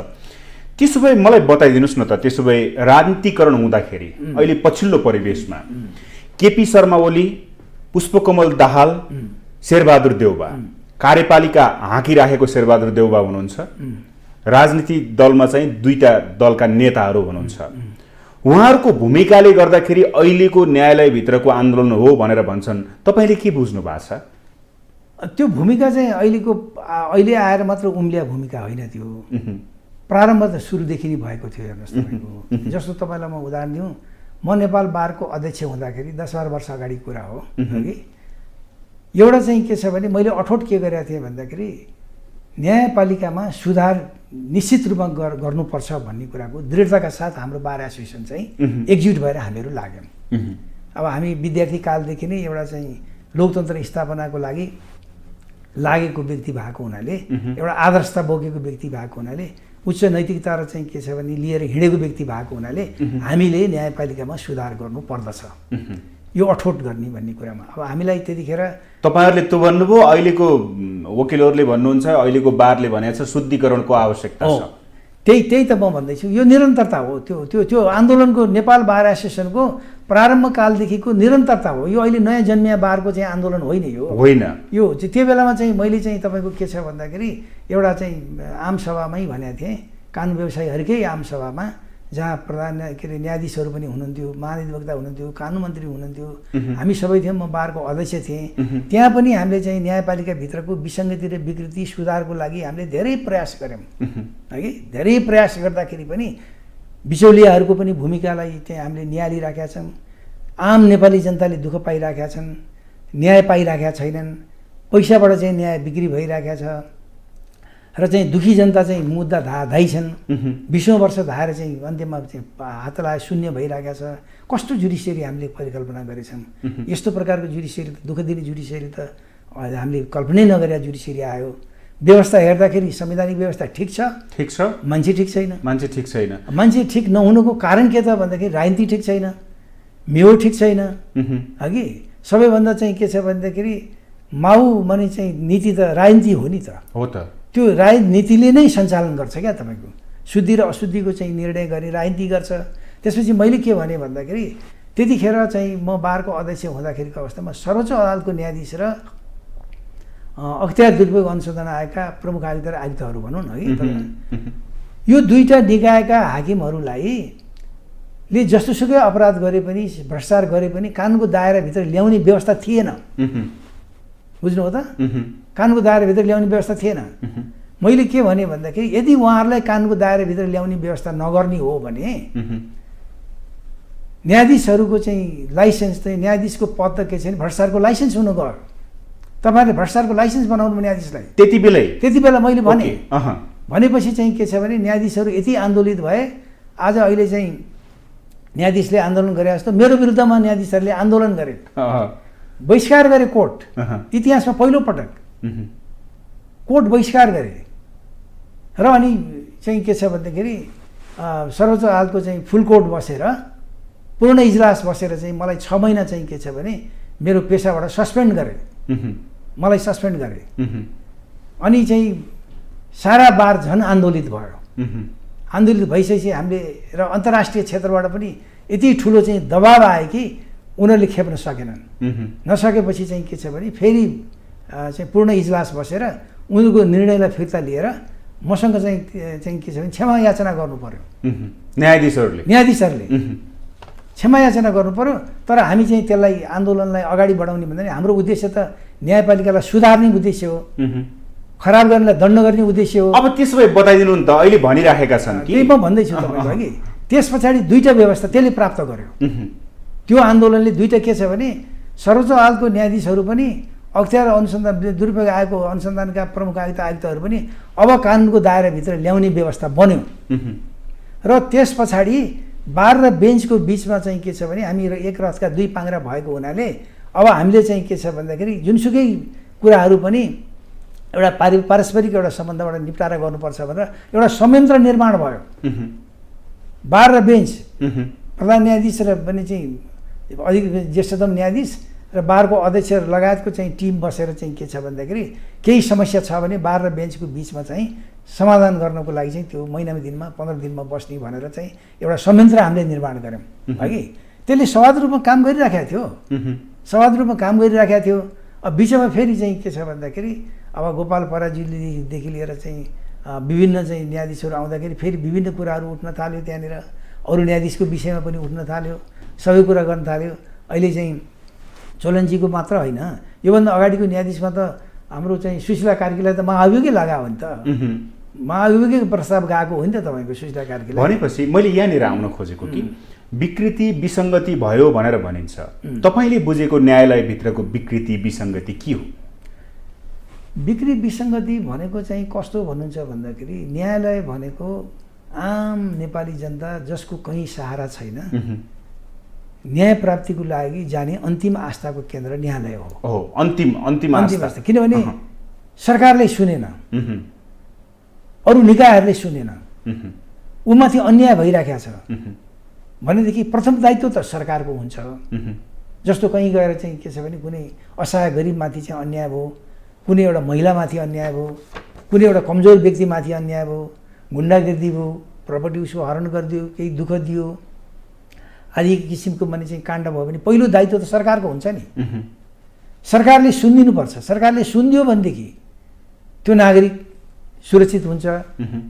त्यसो भए मलाई बताइदिनुहोस् न त, त्यसो भए राजनीतिकरण हुँदाखेरि अहिले पछिल्लो परिवेशमा केपी शर्मा ओली, पुष्पकमल दाहाल, शेरबहादुर देउवा, कार्यपालिका हाँकिराखेको शेरबहादुर देउवा हुनुहुन्छ, राजनीति दलमा चाहिँ 2टा दलका नेताहरू हुनुहुन्छ। उहाँहरूको भूमिकाले गर्दाखेरि अहिलेको न्यायालयभित्रको आन्दोलन हो भनेर भन्छन्, तपाईँले के बुझ्नु भएको छ? त्यो भूमिका चाहिँ अहिले आएर मात्र उम्लिया भूमिका होइन, त्यो प्रारम्भ त सुरुदेखि नै भएको थियो हेर्नुहोस् तपाईँको। जस्तो तपाईँलाई म उदाहरण दिउँ, म नेपाल बारको अध्यक्ष हुँदाखेरि 10-12 वर्ष अगाडिको कुरा हो, हगि। एउटा चाहिँ के छ भने मैले अठोट के गरेका थिएँ भन्दाखेरि न्यायपालिकामा सुधार निश्चित रूपमा गर्नुपर्छ भन्ने कुराको दृढताका साथ हाम्रो बार एसोसिएसन चाहिँ एकजुट भएर हामीहरू लाग्यौँ। अब हामी विद्यार्थी कालदेखि नै एउटा चाहिँ लोकतन्त्र स्थापनाको लागि लागेको व्यक्ति भएको हुनाले, एउटा आदर्शता बोकेको व्यक्ति भएको हुनाले, उच्च नैतिकता र चाहिँ के छ भने लिएर हिँडेको व्यक्ति भएको हुनाले हामीले न्यायपालिकामा सुधार गर्नु पर्दछ, यो अठोट गर्ने भन्ने कुरामा। अब हामीलाई त्यतिखेर तपाईँहरूले त्यो भन्नुभयो, अहिलेको वकिलहरूले भन्नुहुन्छ, अहिलेको बारले भनेको छ शुद्धिकरणको आवश्यकता छ। त्यही त म भन्दैछु, यो निरन्तरता हो। त्यो आन्दोलनको नेपाल बार एसोसिएसनको प्रारम्भ कालदेखिको निरन्तरता हो। यो अहिले नयाँ जन्मिया बारको चाहिँ आन्दोलन होइन, यो होइन। यो त्यो बेलामा चाहिँ मैले चाहिँ तपाईँको के छ भन्दाखेरि एउटा चाहिँ आम सभामै भनेको थिएँ, कानुन व्यवसायीहरूकै आम सभामा, जहाँ के अरे न्यायाधीशहरू पनि हुनुहुन्थ्यो, महाधिवक्ता हुनुहुन्थ्यो, कानुन मन्त्री हुनुहुन्थ्यो, हामी सबै थियौँ, म बारको अध्यक्ष थिएँ। त्यहाँ पनि हामीले चाहिँ न्यायपालिकाभित्रको विसङ्गति र विकृति सुधारको लागि हामीले धेरै प्रयास गऱ्यौँ, हगि। धेरै प्रयास गर्दाखेरि पनि बिचौलियाहरूको पनि भूमिकालाई चाहिँ हामीले निहालिराखेका छौँ। आम नेपाली जनताले दुःख पाइराखेका छन्, न्याय पाइराखेका छैनन्, पैसाबाट चाहिँ न्याय बिक्री भइराखेका छ, र चाहिँ दुखी जनता चाहिँ मुद्दा धाइ छन्। 20औं वर्ष धाएर चाहिँ अन्त्यमा चाहिँ हात लाए शून्य भइरहेको छ। कस्तो जुडिसियरी हामीले परिकल्पना गरेछौँ। यस्तो प्रकारको जुडिसियरी, दुःख दिने जुडिसियरी त हामीले कल्पनै नगरेका जुडिसियरी आयो। व्यवस्था हेर्दाखेरि संवैधानिक व्यवस्था ठिक छ, मान्छे ठिक छैन। मान्छे ठिक नहुनुको कारण के त भन्दाखेरि राजनीति ठिक छैन, मेयो ठिक छैन, हगि। सबैभन्दा चाहिँ के छ भन्दाखेरि माउ माने चाहिँ नीति त राजनीति हो नि त, हो त, त्यो राजनीतिले नै सञ्चालन गर्छ क्या तपाईँको। शुद्धि र अशुद्धिको चाहिँ निर्णय गर्ने राजनीति गर्छ। त्यसपछि मैले के भने भन्दाखेरि त्यतिखेर चाहिँ म बारको अध्यक्ष हुँदाखेरिको अवस्थामा सर्वोच्च अदालतको न्यायाधीश र अख्तियार दुरुपयोग अनुसन्धान आयोगका प्रमुख आयुक्त र आयुक्तहरू भनौँ न है, यो दुईटा निकायका हाकिमहरूलाई ले जस्तोसुकै अपराध गरे पनि भ्रष्टाचार गरे पनि कानुनको दायराभित्र ल्याउने व्यवस्था थिएन। बुझ्नु हो त, कानुनको दायराभित्र ल्याउने व्यवस्था थिएन। मैले के भने भन्दाखेरि यदि उहाँहरूलाई कानुनको दायराभित्र ल्याउने व्यवस्था नगर्ने हो भने न्यायाधीशहरूको चाहिँ लाइसेन्स चाहिँ न्यायाधीशको पद त के छैन, भ्रष्टाचारको लाइसेन्स हुनु गयो। तपाईँहरूले भ्रष्टाचारको लाइसेन्स बनाउनु न्यायाधीशलाई त्यति बेला मैले भने भनेपछि चाहिँ के छ भने न्यायाधीशहरू यति आन्दोलित भए। आज अहिले चाहिँ न्यायाधीशले आन्दोलन गरे जस्तो मेरो विरुद्धमा न्यायाधीशहरूले आन्दोलन गरे, बहिष्कार गरे कोर्ट। इतिहासमा पहिलो पटक कोर्ट बहिष्कार गरे। र अनि चाहिँ के छ भन्दाखेरि सर्वोच्च अदालतको चाहिँ फुल कोर्ट बसेर पूर्ण इजलास बसेर चाहिँ मलाई 6 महिना चाहिँ के छ भने मेरो पेसाबाट सस्पेन्ड गरे, मलाई सस्पेन्ड गरे। अनि चाहिँ सारा बार झन् आन्दोलित भयो। आन्दोलित भइसकेपछि हामीले र अन्तर्राष्ट्रिय क्षेत्रबाट पनि यति ठुलो चाहिँ दबाब आयो कि उनीहरूले खेप्न सकेनन्। नसकेपछि चाहिँ के छ भने फेरि चाहिँ पूर्ण इजलास बसेर उनीहरूको निर्णयलाई फिर्ता लिएर मसँग चाहिँ के छ भने क्षमा याचना गर्नु पर्यो। न्यायाधीशहरूले क्षमा याचना गर्नु पर्यो। तर हामी चाहिँ त्यसलाई आन्दोलनलाई अगाडि बढाउने भन्दा हाम्रो उद्देश्य त न्यायपालिकालाई सुधार्ने उद्देश्य हो, खराब गर्नेलाई दण्ड गर्ने उद्देश्य हो। अब त्यसो भए बताइदिनु नि त, अहिले भनिराखेका छन् कि त्यही म भन्दैछु तपाईँको अघि। त्यस पछाडि दुईटा व्यवस्था त्यसले प्राप्त गर्यो। त्यो आन्दोलनले दुईटा के छ भने सर्वोच्च अदालतको न्यायाधीशहरू पनि अख्तियार अनुसन्धान दुरुपयोग आयोगको अनुसन्धानका प्रमुख आयुक्तहरू पनि अब कानुनको दायराभित्र ल्याउने व्यवस्था बन्यो। र त्यस पछाडि बार र बेन्चको बिचमा चाहिँ के छ भने हामी एक रथका दुई पाङ्ग्रा भएको हुनाले अब हामीले चाहिँ के छ भन्दाखेरि जुनसुकै कुराहरू पनि एउटा पारस्परिक एउटा सम्बन्धबाट निपटारा गर्नुपर्छ भनेर एउटा संयन्त्र निर्माण भयो। बार र बेन्च, प्रधान न्यायाधीश र पनि चाहिँ अधिक ज्येष्ठतम न्यायाधीश र बारको अध्यक्ष लगायतको चाहिँ टिम बसेर चाहिँ के छ भन्दाखेरि केही समस्या छ भने बार र बेन्चको बिचमा चाहिँ समाधान गर्नको लागि चाहिँ त्यो महिना दिनमा 15 दिनमा बस्ने भनेर चाहिँ एउटा संयन्त्र हामीले निर्माण गऱ्यौँ हगि। त्यसले स्वाभाविक रूपमा काम गरिराखेको थियो, स्वाभाविक रूपमा काम गरिराखेको थियो। अब बिचमा फेरि चाहिँ के छ भन्दाखेरि अब गोपाल पराजुलीदेखि लिएर चाहिँ विभिन्न चाहिँ न्यायाधीशहरू आउँदाखेरि फेरि विभिन्न कुराहरू उठ्न थाल्यो, त्यहाँनिर अरू न्यायाधीशको विषयमा पनि उठ्न थाल्यो, सबै कुरा गर्न थाल्यो। अहिले चाहिँ चोलनजीको मात्र होइन, योभन्दा अगाडिको न्यायाधीशमा त हाम्रो चाहिँ सुशीला कार्कीलाई त महाअभियोगै लगायो भने त महाअभियोगकै प्रस्ताव गएको हो नि त तपाईँको सुशीला कार्कीलाई। भनेपछि मैले यहाँनिर आउन खोजेको कि विकृति विसङ्गति भयो भनेर भनिन्छ, तपाईँले बुझेको न्यायालयभित्रको विकृति विसङ्गति के हो? विकृति विसङ्गति भनेको चाहिँ कस्तो भन्नुहुन्छ भन्दाखेरि न्यायालय भनेको आम नेपाली जनता जसको कहीँ सहारा छैन, न्याय प्राप्तिको लागि जाने अन्तिम आस्थाको केन्द्र न्यायालय हो। अन्तिम आस्था। किनभने सरकारले सुनेन, अरू निकायहरूले सुनेन, उमाथि अन्याय भइराखेको छ भनेदेखि प्रथम दायित्व त सरकारको हुन्छ। जस्तो कहीँ गएर चाहिँ के छ भने कुनै असहाय गरिबमाथि चाहिँ अन्याय भयो, कुनै एउटा महिलामाथि अन्याय भयो, कुनै एउटा कमजोर व्यक्तिमाथि अन्याय भयो, गुन्डागर्दी भयो, प्रपर्टी उसको हरण गरिदियो, केही दुःख दियो आदि किसिमको माने चाहिँ काण्ड भयो भने पहिलो दायित्व त सरकारको हुन्छ नि। सरकारले सुनिदिनुपर्छ। सरकारले सुनिदियो भनेदेखि त्यो नागरिक सुरक्षित हुन्छ,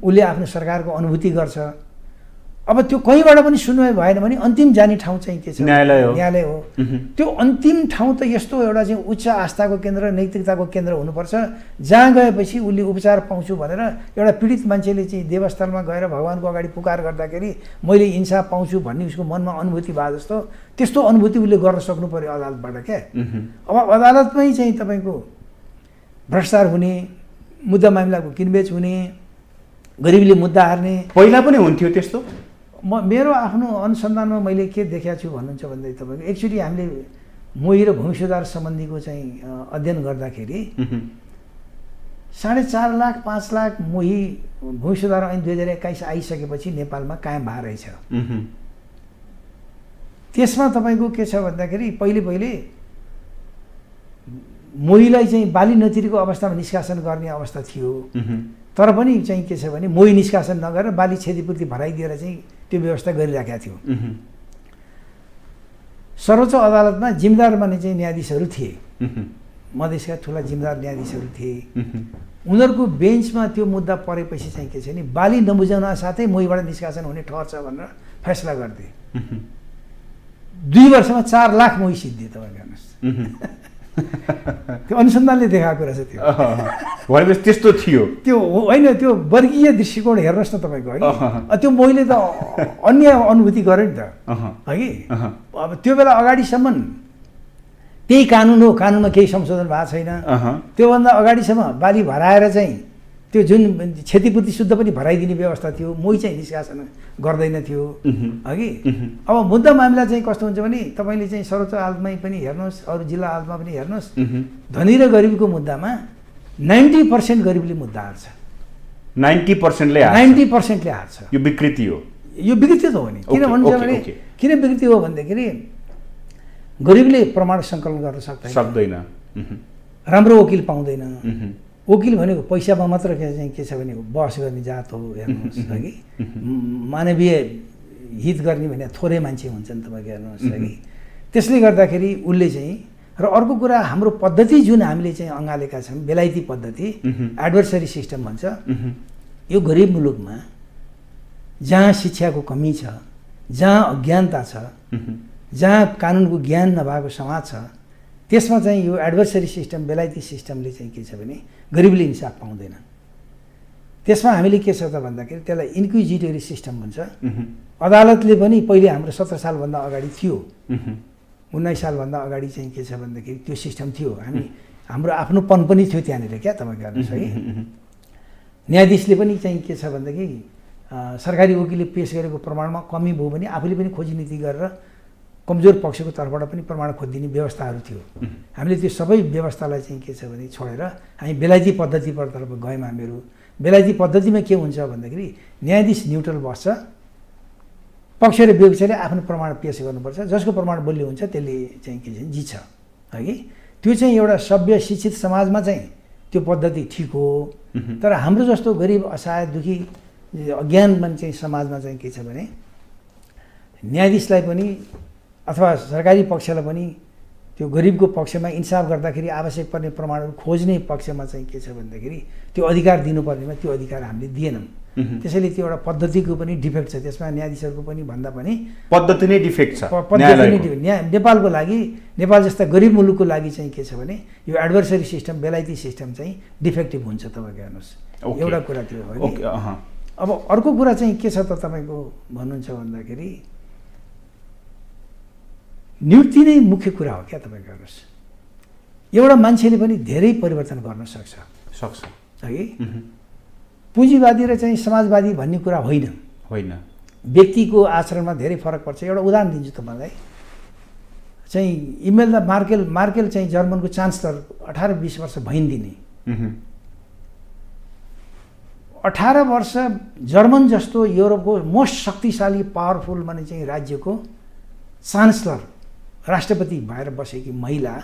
उसले आफ्नो सरकारको अनुभूति गर्छ। अब त्यो कहीँबाट पनि सुनवाई भएन भने अन्तिम जाने ठाउँ चाहिँ के छ? न्यायालय हो। त्यो अन्तिम ठाउँ त यस्तो एउटा चाहिँ उच्च आस्थाको केन्द्र, नैतिकताको केन्द्र हुनुपर्छ जहाँ गएपछि उसले उपचार पाउँछु भनेर एउटा पीडित मान्छेले चाहिँ देवस्थलमा गएर भगवान्को अगाडि पुकार गर्दाखेरि मैले इन्साफ पाउँछु भन्ने उसको मनमा अनुभूति भए जस्तो त्यस्तो अनुभूति उसले गर्न सक्नु पर्यो अदालतबाट क्या। अब अदालतमै चाहिँ तपाईँको भ्रष्टाचार हुने, मुद्दा मामिलाको किनबेच हुने, गरिबीले मुद्दा हार्ने पहिला पनि हुन्थ्यो त्यस्तो। मेरो आफ्नो अनुसन्धानमा मैले के देखेको छु भन्नुहुन्छ भन्दै तपाईँको एक्चुअली हामीले मोही र भूमि सुधार सम्बन्धीको चाहिँ अध्ययन गर्दाखेरि 4.5 लाख 5 लाख मोही भूमि सुधार ऐन 2021 आइसकेपछि नेपालमा कायम भएर रहेछ। त्यसमा तपाईँको के छ भन्दाखेरि पहिले मोहीलाई चाहिँ बाली नतिरेको अवस्थामा निष्कासन गर्ने अवस्था थियो। तर पनि चाहिँ के छ भने मोही निष्कासन नगरेर बाली क्षतिपूर्ति भराइदिएर चाहिँ त्यो व्यवस्था गरिराखेका थियो। सर्वोच्च अदालतमा जिम्मेदार माने चाहिँ न्यायाधीशहरू थिए, मधेसका ठुला जिम्मेदार न्यायाधीशहरू थिए। उनीहरूको बेन्चमा त्यो मुद्दा परेपछि चाहिँ के छ भने बाली नबुझाउन साथै मोहीबाट निष्कासन हुने ठहर छ भनेर फैसला गर्थे। 2 वर्षमा 4 लाख मोही सिद्धिए। तपाईँ हेर्नुहोस् त्यो अनुसन्धानले देखाएको रहेछ। त्यो भनेपछि त्यस्तो थियो त्यो होइन, त्यो वर्गीय दृष्टिकोण हेर्नुहोस् न तपाईँको है। त्यो मोहीले त अन्य अनुभूति गर्यो नि त है कि। अब त्यो बेला अगाडिसम्म त्यही कानुन हो, कानुनमा केही संशोधन भएको छैन। त्योभन्दा अगाडिसम्म बाली भराएर चाहिँ त्यो जुन क्षतिपूर्ति शुद्ध पनि भराइदिने व्यवस्था थियो, मोही चाहिँ निष्कासन गर्दैन थियो अघि। अब मुद्दा मामिला चाहिँ कस्तो हुन्छ भने तपाईँले चाहिँ सर्वोच्च अदालतमै पनि हेर्नुहोस्, अरू जिल्ला अदालतमा पनि हेर्नुहोस्, धनी र गरिबको मुद्दामा 90% गरिबले मुद्दा हार्छ। 90%ले 90%ले हार्छ। यो विकृति हो। यो विकृति त हो नि। किन भन्छ भने किन विकृति हो भनेदेखि गरिबले प्रमाण सङ्कलन गर्न सक्दैन, राम्रो वकिल पाउँदैन। वकिल भनेको पैसामा मात्र चाहिँ के छ भने बहस गर्ने जात हो। हेर्नुहोस् कि मानवीय हित गर्ने भने थोरै मान्छे हुन्छन् तपाईँको। हेर्नुहोस् कि त्यसले गर्दाखेरि उसले चाहिँ र अर्को कुरा हाम्रो पद्धति जुन हामीले चाहिँ अँगालेका छौँ बेलायती पद्धति एडभर्सरी सिस्टम भन्छ। यो गरिब मुलुकमा जहाँ शिक्षाको कमी छ, जहाँ अज्ञानता छ, जहाँ कानुनको ज्ञान नभएको समाज छ, त्यसमा चाहिँ यो एडभर्सरी सिस्टम बेलायती सिस्टमले चाहिँ के छ भने गरिबले इन्साफ पाउँदैन। त्यसमा हामीले के छ त भन्दाखेरि त्यसलाई इन्क्विजिटरी सिस्टम भन्छ। अदालतले पनि पहिले हाम्रो 17 सालभन्दा अगाडि थियो, 19 सालभन्दा अगाडि चाहिँ के छ भन्दाखेरि त्यो सिस्टम थियो। हाम्रो आफ्नोपन पनि थियो त्यहाँनिर क्या तपाईँको हेर्नुहोस् है। न्यायाधीशले पनि चाहिँ के छ भनेदेखि सरकारी वकिलले पेस गरेको प्रमाणमा कमी भयो भने आफूले पनि खोजी नीति गरेर कमजोर पक्षको तर्फबाट पनि प्रमाण खोजिदिने व्यवस्थाहरू थियो। हामीले त्यो सबै व्यवस्थालाई चाहिँ के छ भने छोडेर हामी बेलायती पद्धतितर्फ गयौँ। हामीहरू बेलायती पद्धतिमा के हुन्छ भन्दाखेरि न्यायाधीश न्युट्रल बस्छ, पक्ष र विपक्षले आफ्नो प्रमाण पेश गर्नुपर्छ, जसको प्रमाण बलियो हुन्छ त्यसले चाहिँ के छ जित्छ है कि। त्यो चाहिँ एउटा सभ्य शिक्षित समाजमा चाहिँ त्यो पद्धति ठिक हो। तर हाम्रो जस्तो गरिब असहाय दुखी अज्ञान मान्छे समाजमा चाहिँ के छ भने न्यायाधीशलाई पनि अथवा सरकारी पक्षलाई पनि त्यो गरिबको पक्षमा इन्साफ गर्दाखेरि आवश्यक पर्ने प्रमाणहरू खोज्ने पक्षमा चाहिँ के छ भन्दाखेरि त्यो अधिकार दिनुपर्नेमा त्यो अधिकार हामीले दिएनौँ। त्यसैले त्यो एउटा पद्धतिको पनि डिफेक्ट छ त्यसमा, न्यायाधीशहरूको पनि भन्दा पनि पद्धति नै डिफेक्ट छ। नेपालको लागि, नेपाल जस्ता गरिब मुलुकको लागि चाहिँ के छ भने यो एडभर्सरी सिस्टम बेलायती सिस्टम चाहिँ डिफेक्टिभ हुन्छ। तपाईँको हेर्नुहोस् एउटा कुरा त्यो हो। अब अर्को कुरा चाहिँ के छ त तपाईँको भन्नुहुन्छ भन्दाखेरि नियुक्ति नै मुख्य कुरा हो क्या। तपाईँको हेर्नुहोस् एउटा मान्छेले पनि धेरै परिवर्तन गर्न सक्छ है। पुँजीवादी र चाहिँ समाजवादी भन्ने कुरा होइन। व्यक्तिको आचरणमा धेरै फरक पर्छ। एउटा उदाहरण दिन्छु तपाईँलाई। चाहिँ इमेल्दा मार्केल चाहिँ जर्मनको चान्सलर 18-20 वर्ष भइन् दिने। 18 वर्ष जर्मन जस्तो युरोपको मोस्ट शक्तिशाली पावरफुल माने चाहिँ राज्यको चान्सलर राष्ट्रपति भएर बसेकी महिला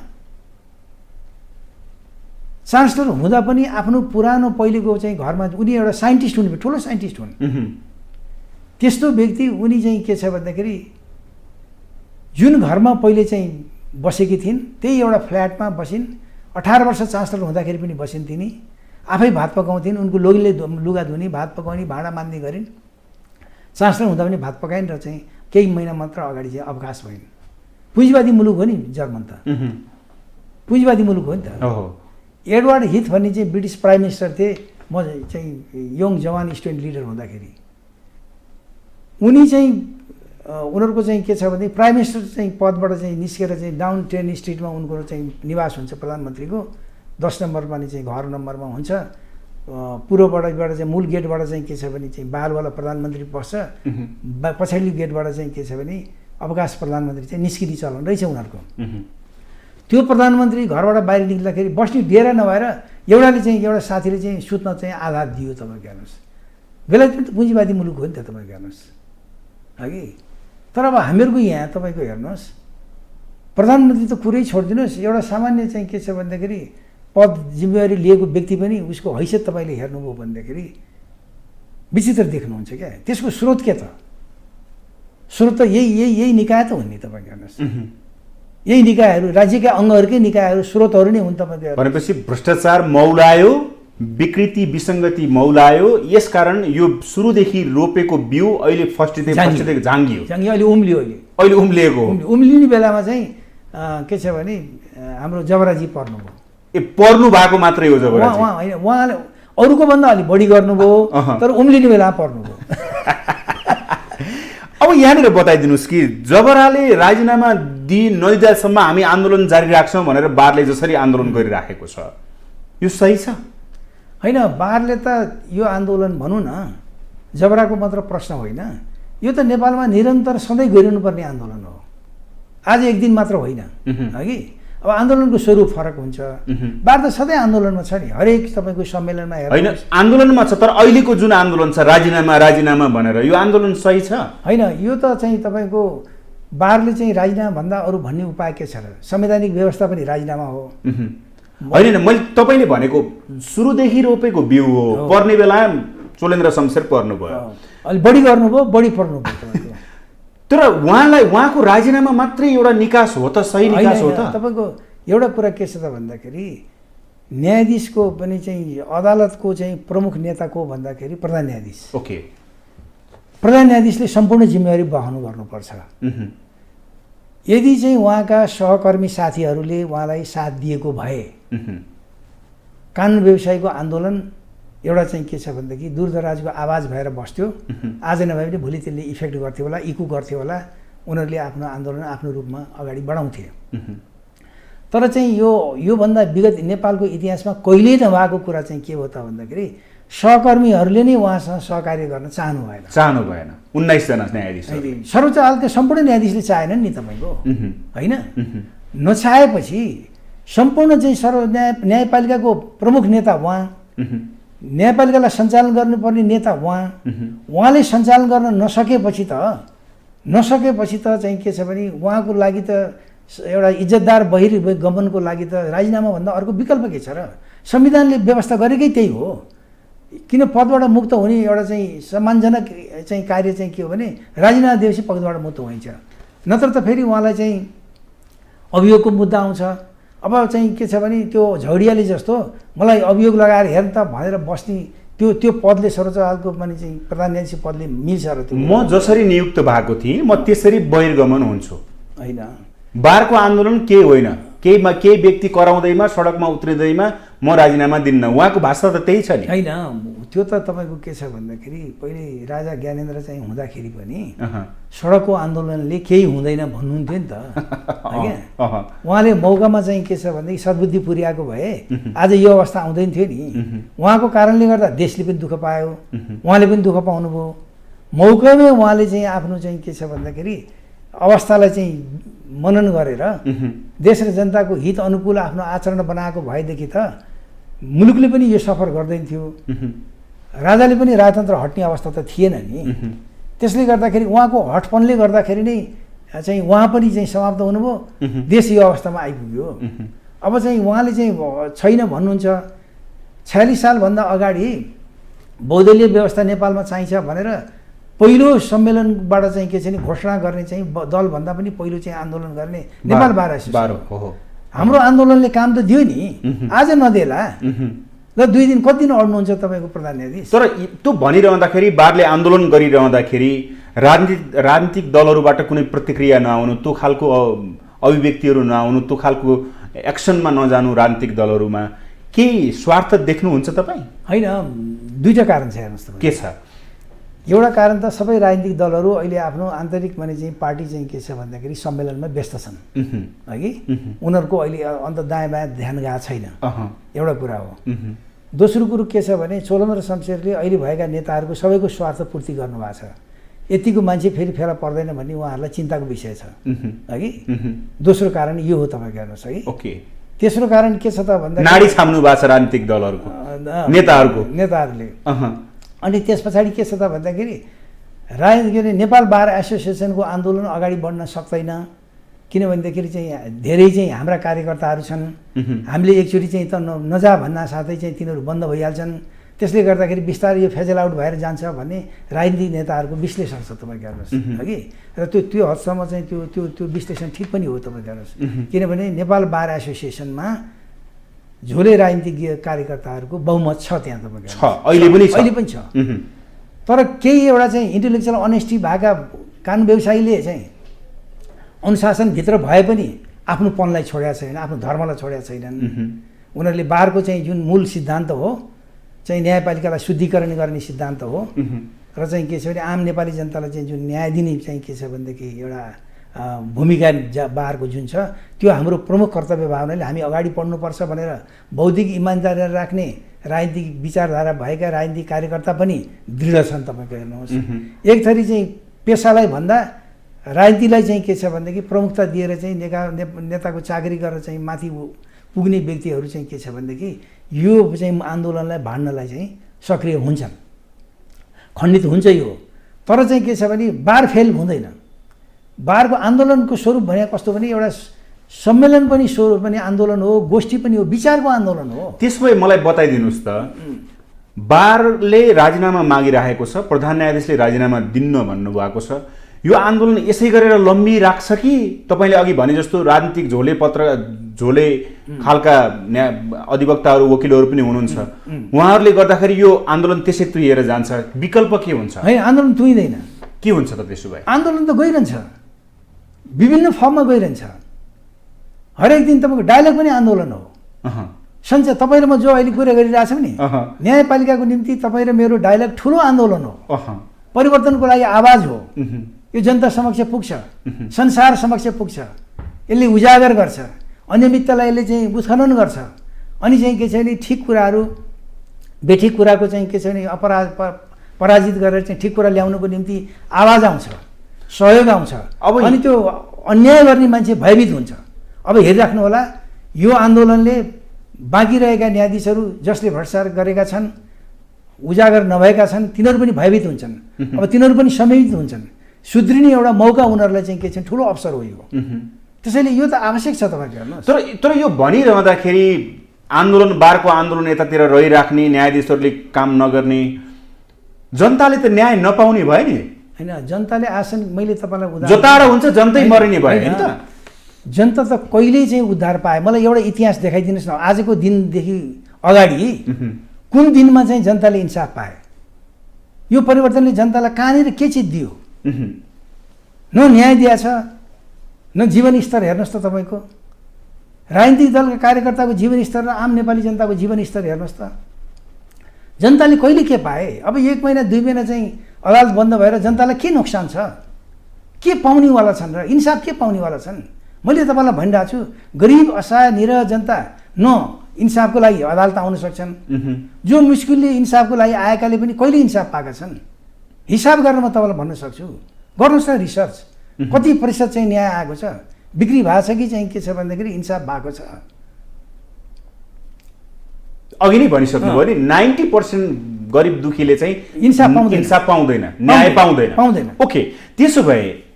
चान्सलर हुँदा पनि आफ्नो पुरानो पहिलेको चाहिँ घरमा उनी एउटा साइन्टिस्ट हुन्, ठुलो साइन्टिस्ट हुन्। त्यस्तो व्यक्ति उनी चाहिँ के छ भन्दाखेरि जुन घरमा पहिले चाहिँ बसेकी थिइन् त्यही एउटा फ्ल्याटमा बसिन्। 18 वर्ष चान्सलर हुँदाखेरि पनि बसिन् तिनी। आफै भात पकाउँथिन्, उनको लोग्नेले लुगा धुने, भात पकाउने, भाँडा मान्ने गरिन्। चान्सलर हुँदा पनि भात पकाइन् र चाहिँ केही महिना मात्र अगाडि चाहिँ अवकाश भइन्। पुँजीवादी मुलुक हो नि जर्मन त, पुँजीवादी मुलुक हो नि त। एडवर्ड हिथ भन्ने चाहिँ ब्रिटिस प्राइम मिनिस्टर थिए म चाहिँ यङ जवान स्टुडेन्ट लिडर हुँदाखेरि। उनी चाहिँ उनीहरूको चाहिँ के छ भने प्राइम मिनिस्टर चाहिँ पदबाट चाहिँ निस्केर चाहिँ डाउन टेन स्ट्रिटमा उनको चाहिँ निवास हुन्छ प्रधानमन्त्रीको, 10 नम्बरमा चाहिँ घर नम्बरमा हुन्छ। पूर्वबाट चाहिँ मूल गेटबाट चाहिँ के छ भने चाहिँ बालवाला प्रधानमन्त्री बस्छ, पछाडि गेटबाट चाहिँ के छ भने अवकाश प्रधानमन्त्री चाहिँ निस्किने चलन रहेछ उनीहरूको। त्यो प्रधानमन्त्री घरबाट बाहिर निक्लिँदाखेरि बस्ने डेरा नभएर एउटाले चाहिँ एउटा साथीले चाहिँ सुत्न चाहिँ आधार दियो। तपाईँको हेर्नुहोस् बेलायत पुँजीवादी मुलुक हो नि त। तपाईँको हेर्नुहोस् है कि। तर अब हामीहरूको यहाँ तपाईँको हेर्नुहोस् प्रधानमन्त्री त कुरै छोडिदिनुहोस्, एउटा सामान्य चाहिँ के छ भन्दाखेरि पद जिम्मेवारी लिएको व्यक्ति पनि उसको हैसियत तपाईँले हेर्नुभयो भनेदेखि विचित्र देख्नुहुन्छ क्या। त्यसको स्रोत के त? स्रोत त यही निकाय त हुन् नि। तपाईँ हेर्नुहोस्, यही निकायहरू, राज्यका अङ्गहरूकै निकायहरू, स्रोतहरू नै हुन्। तपाईँको भनेपछि भ्रष्टाचार मौलायो, विकृति विसङ्गति मौलायो, यसकारण यो सुरुदेखि रोपेको बिउ अहिले फस्टिँदै झाङ्गियो, अहिले उम्लियो। अहिले उम्लिएको उम्लिने बेलामा चाहिँ के छ भने हाम्रो जबराजी पर्नुभयो। पर्नु भएको मात्रै हो जबराजी? होइन, उहाँले अरूको भन्दा अलि बढी गर्नुभयो, तर उम्लिने बेलामा पर्नुभयो। अब यहाँनिर बताइदिनुहोस् कि जबराले राजीनामा नदिँदासम्म हामी आन्दोलन जारी राख्छौँ भनेर बारले जसरी आन्दोलन गरिराखेको छ, यो सही छ? होइन, बारले त यो आन्दोलन भनौँ न जबराको मात्र प्रश्न होइन, यो त नेपालमा निरन्तर सधैँ गरिनुपर्ने आन्दोलन हो। आज एक दिन मात्र होइन, हगि? अब आन्दोलनको स्वरूप फरक हुन्छ। बार त सधैँ आन्दोलनमा छ नि, हरेक तपाईँको सम्मेलनमा हेर्नु। होइन, आन्दोलनमा छ, तर अहिलेको जुन आन्दोलन छ राजीनामा भनेर, यो आन्दोलन सही छ? होइन, यो त चाहिँ तपाईँको बारले चाहिँ राजीनामा भन्दा अरू भन्ने उपाय के छ र? संवैधानिक व्यवस्था पनि राजीनामा हो। होइन, मैले तपाईँले भनेको सुरुदेखि रोपेको बिउ हो, पर्ने बेला चोलेन्द्र शमशेर पर्नुभयो, अलि बढी गर्नुभयो, बढी पर्नुभयो। तर उहाँको राजीनामा मात्रै एउटा निकास हो त? सही निकास हो त? तपाईँको एउटा कुरा के छ त भन्दाखेरि न्यायाधीशको पनि चाहिँ अदालतको चाहिँ प्रमुख नेता को भन्दाखेरि प्रधान न्यायाधीश। ओके, प्रधान न्यायाधीशले सम्पूर्ण जिम्मेवारी वहन गर्नुपर्छ। यदि चाहिँ उहाँका सहकर्मी साथीहरूले उहाँलाई साथ दिएको भए कानुन व्यवसायीको आन्दोलन एउटा चाहिँ के छ भनेदेखि दूरदराजको आवाज भएर बस्थ्यो। आज नभए पनि भोलि त्यसले इफेक्ट गर्थ्यो होला, इकु गर्थ्यो होला, उनीहरूले आफ्नो आन्दोलन आफ्नो रूपमा अगाडि बढाउँथे। तर चाहिँ योभन्दा विगत नेपालको इतिहासमा कहिल्यै नभएको कुरा चाहिँ के हो त भन्दाखेरि सहकर्मीहरूले नै उहाँसँग सहकार्य गर्न चाहनु भएन। 19 जना न्यायाधीश, सर्वोच्च अदालतका सम्पूर्ण न्यायाधीशले चाहेनन् नि तपाईँको, होइन? नचाहेपछि सम्पूर्ण चाहिँ न्यायपालिकाको प्रमुख नेता उहाँ, न्यायपालिकालाई सञ्चालन गर्नुपर्ने नेता उहाँले सञ्चालन गर्न नसकेपछि त चाहिँ के छ भने उहाँको लागि त एउटा इज्जतदार बहिर्गमनको लागि त राजीनामा भन्दा अर्को विकल्प के छ र? संविधानले व्यवस्था गरेकै त्यही हो। किन पदबाट मुक्त हुने एउटा चाहिँ सम्मानजनक चाहिँ कार्य चाहिँ के हो भने राजीनामा दिएपछि पदबाट मुक्त हुन्छ, नत्र त फेरि उहाँलाई चाहिँ अभियोगको मुद्दा आउँछ। अब चाहिँ के छ भने त्यो झौडियाले जस्तो मलाई अभियोग लगाएर हेर्न त भनेर बस्ने त्यो पदले सर्वोच्च अदालतको पनि चाहिँ प्रधान न्यायाधीश पदले मिल्छ र? त्यो म जसरी नियुक्त भएको थिएँ म त्यसरी बहिर्गमन हुन्छु, होइन? बारको आन्दोलन केही होइन, केही व्यक्ति कराउँदैमा सडकमा उत्रिँदैमा म राजीनामा दिन्न, उहाँको भाषा त त्यही छ नि? होइन, त्यो त तपाईँको के छ भन्दाखेरि पहिले राजा ज्ञानेन्द्र चाहिँ हुँदाखेरि पनि सडकको आन्दोलनले केही हुँदैन भन्नुहुन्थ्यो नि त, होइन? उहाँले मौकामा चाहिँ के छ भनेदेखि सद्बुद्धि पुर्याएको भए आज यो अवस्था आउँदैन थियो नि। उहाँको कारणले गर्दा देशले पनि दुःख पायो, उहाँले पनि दुःख पाउनुभयो। मौकामै उहाँले चाहिँ आफ्नो चाहिँ के छ भन्दाखेरि अवस्थालाई चाहिँ मनन गरेर देश र जनताको हित अनुकूल आफ्नो आचरण बनाएको भएदेखि त मुलुकले पनि यो सफर गर्दैन थियो, राजाले पनि राजतन्त्र हट्ने अवस्था त थिएन नि। त्यसले गर्दाखेरि उहाँको हटपनले गर्दाखेरि नै चाहिँ उहाँ पनि चाहिँ समाप्त हुनुभयो, देश यो अवस्थामा आइपुग्यो। अब चाहिँ उहाँले चाहिँ छैन भन्नुहुन्छ। 46 सालभन्दा अगाडि बहुदलीय व्यवस्था नेपालमा चाहिन्छ भनेर पहिलो सम्मेलनबाट चाहिँ के छ भने घोषणा गर्ने चाहिँ दलभन्दा पनि पहिलो चाहिँ आन्दोलन गर्ने नेपाल बार एसोसिएसन हो। हाम्रो आन्दोलनले काम त दियो नि, आज नदेला ल 2 दिन कति दिन अड्नुहुन्छ तपाईँको प्रधान न्यायाधीश? तर त्यो भनिरहँदाखेरि बारले आन्दोलन गरिरहँदाखेरि राजनीतिक दलहरूबाट कुनै प्रतिक्रिया नआउनु, त्यो खालको अभिव्यक्तिहरू नआउनु, त्यो खालको एक्सनमा नजानु राजनीतिक दलहरूमा, केही स्वार्थ देख्नुहुन्छ तपाईँ? होइन, दुईटा कारण छ हेर्नुहोस् तपाईँ। के छ? एउटा कारण त सबै राजनीतिक दलहरू अहिले आफ्नो आन्तरिक माने चाहिँ पार्टी चाहिँ के छ भन्दाखेरि सम्मेलनमा व्यस्त छन्, हगि? उनीहरूको अहिले अन्त दायाँ बायाँ ध्यान गएको छैन, एउटा कुरा हो। दोस्रो कुरो के छ भने चोलेन्द्र शमशेरले अहिले भएका नेताहरूको सबैको स्वार्थ पूर्ति गर्नुभएको छ। यतिको मान्छे फेरि फेला पर्दैन भन्ने उहाँहरूलाई चिन्ताको विषय छ, हगि? दोस्रो कारण यो हो तपाईँको, हेर्नुहोस् है। ओके। तेस्रो कारण के छ त भन्दा नाडी छाम्नु भएको छ राजनीतिक दलहरूको नेताहरूले। अनि त्यस पछाडि के छ त भन्दाखेरि नेपाल बार एसोसिएसनको आन्दोलन अगाडि बढ्न सक्दैन, किनभनेदेखि चाहिँ धेरै चाहिँ हाम्रा कार्यकर्ताहरू छन्, हामीले एकचोटि चाहिँ त नजा भन्ना साथै चाहिँ तिनीहरू बन्द भइहाल्छन्। त्यसले गर्दाखेरि बिस्तारै यो फेजल आउट भएर जान्छ भन्ने राजनीतिक नेताहरूको विश्लेषण छ, तपाईँ हेर्नुहोस् हगि। र त्यो हदसम्म चाहिँ त्यो विश्लेषण ठिक पनि हो, तपाईँ हेर्नुहोस्। किनभने नेपाल बार एसोसिएसनमा झोले राजनीतिज्ञ कार्यकर्ताहरूको बहुमत छ त्यहाँ, तपाईँ अहिले पनि छ। तर केही एउटा चाहिँ इन्टेलेक्चुअल अनेस्टी भएका कानुन व्यवसायीले चाहिँ अनुशासनभित्र भए पनि आफ्नो पनलाई छोडेका छैन, आफ्नो धर्मलाई छोडेका छैनन्। उनीहरूले बारको चाहिँ जुन मूल सिद्धान्त हो चाहिँ न्यायपालिकालाई शुद्धिकरण गर्ने सिद्धान्त हो र चाहिँ के छ भने आम नेपाली जनतालाई चाहिँ जुन न्याय दिने चाहिँ के छ भनेदेखि एउटा भूमिका बारको जुन छ त्यो हाम्रो प्रमुख कर्तव्य भावनाले हामी अगाडि बढ्नुपर्छ भनेर बौद्धिक इमान्दारी राख्ने राजनीतिक विचारधारा भएका राजनीतिक कार्यकर्ता पनि दृढ छन्। तपाईँको हेर्नुहोस्, एक थरी चाहिँ पेसालाई भन्दा राजनीतिलाई चाहिँ के छ भनेदेखि प्रमुखता दिएर चाहिँ नेताको चाकरी गरेर चाहिँ माथि पुग्ने व्यक्तिहरू चाहिँ के छ भनेदेखि यो चाहिँ आन्दोलनलाई भाड्नलाई चाहिँ सक्रिय हुन्छन्, खण्डित हुन्छ यो। तर चाहिँ के छ भने बार फेल हुँदैन। बारको आन्दोलनको स्वरूप भने कस्तो भने एउटा सम्मेलन पनि स्वरूप पनि आन्दोलन हो, गोष्ठी पनि हो, विचारको आन्दोलन हो। त्यसो भए मलाई बताइदिनुहोस् त, बारले राजीनामा मागिरहेको छ, प्रधान न्यायाधीशले राजीनामा दिन्न भन्नुभएको छ, यो आन्दोलन यसै गरेर लम्बिराख्छ कि तपाईँले अघि भने जस्तो राजनीतिक झोले खालका अधिवक्ताहरू वकिलहरू पनि हुनुहुन्छ, उहाँहरूले गर्दाखेरि यो आन्दोलन त्यसै तुहिएर जान्छ, विकल्प के हुन्छ? होइन, आन्दोलन तुहिँदैन। के हुन्छ त त्यसो भए? आन्दोलन त गइरहन्छ, विभिन्न फर्ममा गइरहन्छ। हरेक दिन तपाईँको डायलग पनि आन्दोलन हो। सन्चै तपाईँ र म जो अहिले कुरा गरिरहेको छौँ नि, न्यायपालिकाको निम्ति तपाईँ र मेरो डायलग ठुलो आन्दोलन हो, परिवर्तनको लागि आवाज हो। यो जनता समक्ष पुग्छ, संसार समक्ष पुग्छ, यसले उजागर गर्छ, अनियमिततालाई यसले चाहिँ उत्खनन गर्छ। अनि चाहिँ के छ भने ठिक कुराहरू बेठिक कुराको चाहिँ के छ भने पराजित गरेर चाहिँ ठिक कुरा ल्याउनुको निम्ति आवाज आउँछ, सहयोग आउँछ। अनि त्यो अन्याय गर्ने मान्छे भयभीत हुन्छ। अब हेरिराख्नु होला, यो आन्दोलनले बाँकी रहेका न्यायाधीशहरू जसले भ्रष्टाचार गरेका छन्, उजागर नभएका छन्, तिनीहरू पनि भयभीत हुन्छन्। अब तिनीहरू पनि समेत हुन्छन्। सुध्रिने एउटा मौका उनीहरूलाई चाहिँ के छ, ठुलो अवसर हो यो। त्यसैले यो त आवश्यक छ। तपाईँको हेर्नुहोस्, तर यो भनिरहँदाखेरि आन्दोलन बारको आन्दोलन यतातिर रहिराख्ने, न्यायाधीशहरूले काम नगर्ने, जनताले त न्याय नपाउने भयो नि। होइन, जनताले आसन मैले तपाईँलाई उदाहरण जताडा हुन्छ जनतै मरिने भयो नि त। जनता त कहिल्यै चाहिँ उद्धार पाए। मलाई एउटा इतिहास देखाइदिनुहोस् न, आजको दिनदेखि अगाडि कुन दिनमा चाहिँ जनताले इन्साफ पाए? यो परिवर्तनले जनतालाई कहाँनिर के चिज दियो? न न्याय दिएछ, न जीवन स्तर। हेर्नुहोस् त तपाईँको राजनीतिक दलका कार्यकर्ताको जीवन स्तर र आम नेपाली जनताको जीवन स्तर हेर्नुहोस् त। जनताले कहिले के पाए? अब 1 महिना 2 महिना चाहिँ अदालत बन्द भएर जनतालाई के नोक्सान छ? के पाउनेवाला छन् र इन्साफ के पाउनेवाला छन्? मैले तपाईँलाई भनिरहेको छु, गरिब असहाय निरह जनता न इन्साफको लागि अदालत आउन सक्छन्। जो मुस्किलले इन्साफको लागि आएकाले पनि कहिले इन्साफ पाएका छन्? हिसाब गरेर म तपाईँलाई भन्न सक्छु। गर्नुहोस् न रिसर्च, कति प्रतिशत चाहिँ न्याय आएको छ, बिक्री भएको छ कि चाहिँ के छ भन्दाखेरि इन्साफ भएको छ। अघि नै भनिसक्नुभयो नि, 90% गरिब दुखीले चाहिँ इन्साफ पाउँदैन, न्याय पाउँदैन। ओके, त्यसो भए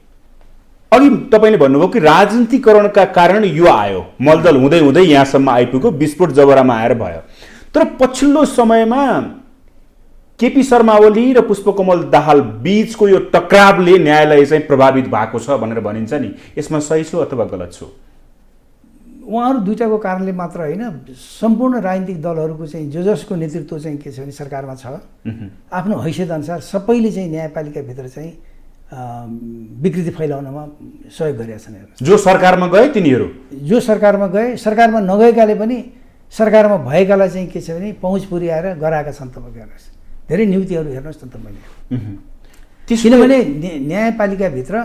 अघि तपाईँले भन्नुभयो कि राजनीतिकरणका कारण यो आयो, मलदल हुँदै हुँदै यहाँसम्म आइपुग्यो, विस्फोट जबरामा आएर भयो। तर पछिल्लो समयमा केपी शर्मा ओली र पुष्पकमल दाहाल बीचको यो टक्रावले न्यायालय चाहिँ प्रभावित भएको छ भनेर भनिन्छ नि, यसमा सही छु अथवा गलत छु? उहाँहरू दुईटाको कारणले मात्र होइन, सम्पूर्ण राजनीतिक दलहरूको चाहिँ जसको नेतृत्व चाहिँ के छ भने सरकारमा छ, आफ्नो हैसियत अनुसार सबैले चाहिँ न्यायपालिकाभित्र चाहिँ विकृति फैलाउनमा सहयोग गरेका छन्। जो सरकारमा गए तिनीहरू, जो सरकारमा गए, सरकारमा नगएकाले पनि सरकारमा भएकालाई चाहिँ के छ भने पहुँच पुर्याएर गराएका छन्। तपाईँको हेर्नुहोस्, धेरै नियुक्तिहरू हेर्नुहोस् न तपाईँले। किनभने न्यायपालिकाभित्र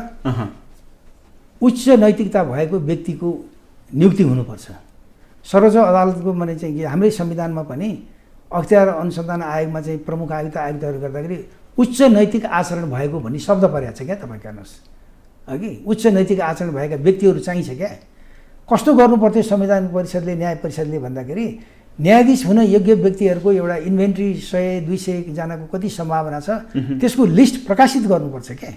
उच्च नैतिकता भएको व्यक्तिको नियुक्ति हुनुपर्छ। सर्वोच्च अदालतको माने चाहिँ के हाम्रै संविधानमा पनि अख्तियार अनुसन्धान आयोगमा चाहिँ प्रमुख आयुक्तहरू गर्दाखेरि उच्च नैतिक आचरण भएको भन्ने शब्द परेको छ क्या। तपाईँको हेर्नुहोस्, अघि उच्च नैतिक आचरण भएका व्यक्तिहरू चाहिन्छ क्या। कस्तो गर्नुपर्थ्यो संविधान परिषदले, न्याय परिषदले भन्दाखेरि न्यायाधीश हुन योग्य व्यक्तिहरूको एउटा इन्भेन्ट्री 100-200 जनाको कति सम्भावना छ त्यसको लिस्ट प्रकाशित गर्नुपर्छ क्या।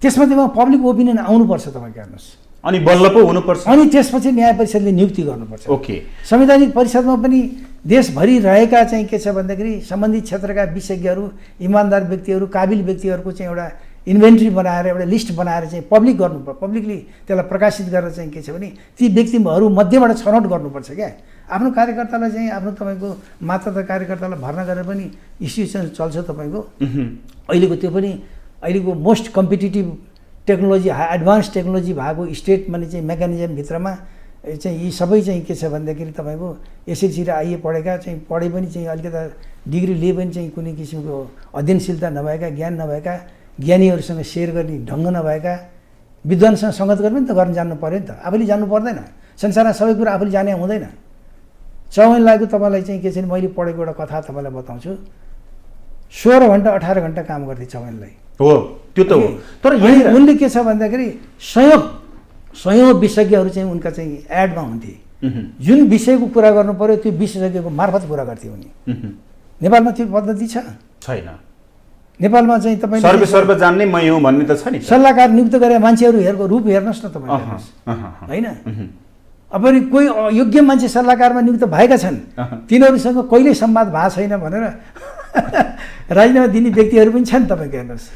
त्यसमध्येमा पब्लिक ओपिनियन आउनुपर्छ। तपाईँको हेर्नुहोस्, अनि बल्ल पो हुनुपर्छ। अनि त्यसपछि न्याय परिषदले नियुक्ति गर्नुपर्छ। ओके। संवैधानिक परिषदमा पनि देशभरि रहेका चाहिँ के छ भन्दाखेरि सम्बन्धित क्षेत्रका विशेषज्ञहरू, इमान्दार व्यक्तिहरू, काबिल व्यक्तिहरूको चाहिँ एउटा इन्भेन्ट्री बनाएर एउटा लिस्ट बनाएर चाहिँ पब्लिक गर्नुपर्छ। पब्लिकली त्यसलाई प्रकाशित गरेर चाहिँ के छ भने ती व्यक्तिहरू मध्येबाट छनौट गर्नुपर्छ क्या। आफ्नो कार्यकर्तालाई चाहिँ आफ्नो तपाईँको मात्र त कार्यकर्तालाई भर्ना गरेर पनि इन्स्टिट्युसन चल्छ तपाईँको। अहिलेको त्यो पनि अहिलेको most competitive technology, advance technology भएको स्टेट माने चाहिँ मेकानिजमभित्रमा चाहिँ यी सबै चाहिँ के छ भन्दाखेरि तपाईँको एसएलसी र आइए पढेका चाहिँ पढे पनि चाहिँ अलिकति डिग्री लिए पनि चाहिँ कुनै किसिमको अध्ययनशीलता नभएका, ज्ञान नभएका, ज्ञानीहरूसँग सेयर गर्ने ढङ्ग नभएका विद्वानसँग सङ्गत गर्ने त गर्न जान्नु पऱ्यो नि त। आफूले जान्नु पर्दैन। संसारमा सबै कुरा आफूले जाने हुँदैन। चौहान लागु तपाईँलाई चाहिँ के छ भने मैले पढेको एउटा कथा तपाईँलाई बताउँछु। 16 घन्टा 18 घन्टा काम गर्थे चौहानलाई। हो त्यो त हो। तर उनले के छ भन्दाखेरि सयौँ विशेषज्ञहरू चाहिँ उनका चाहिँ एडमा हुन्थे। जुन विषयको कुरा गर्नु पर्यो त्यो विशेषज्ञको मार्फत कुरा गर्थे उनी। नेपालमा त्यो पद्धति छैन। नेपालमा चाहिँ तपाईँ सर्व जान्ने मै हुँ भन्ने त छ नि। सल्लाहकार नियुक्त गरे मान्छेहरूको रूप हेर्नुहोस् न तपाईँ होइन। अब कोही योग्य मान्छे सल्लाहकारमा नियुक्त भएका छन्, तिनीहरूसँग कहिल्यै संवाद भएको छैन भनेर राजीनामा दिने व्यक्तिहरू पनि छन् तपाईँको हेर्नुहोस्।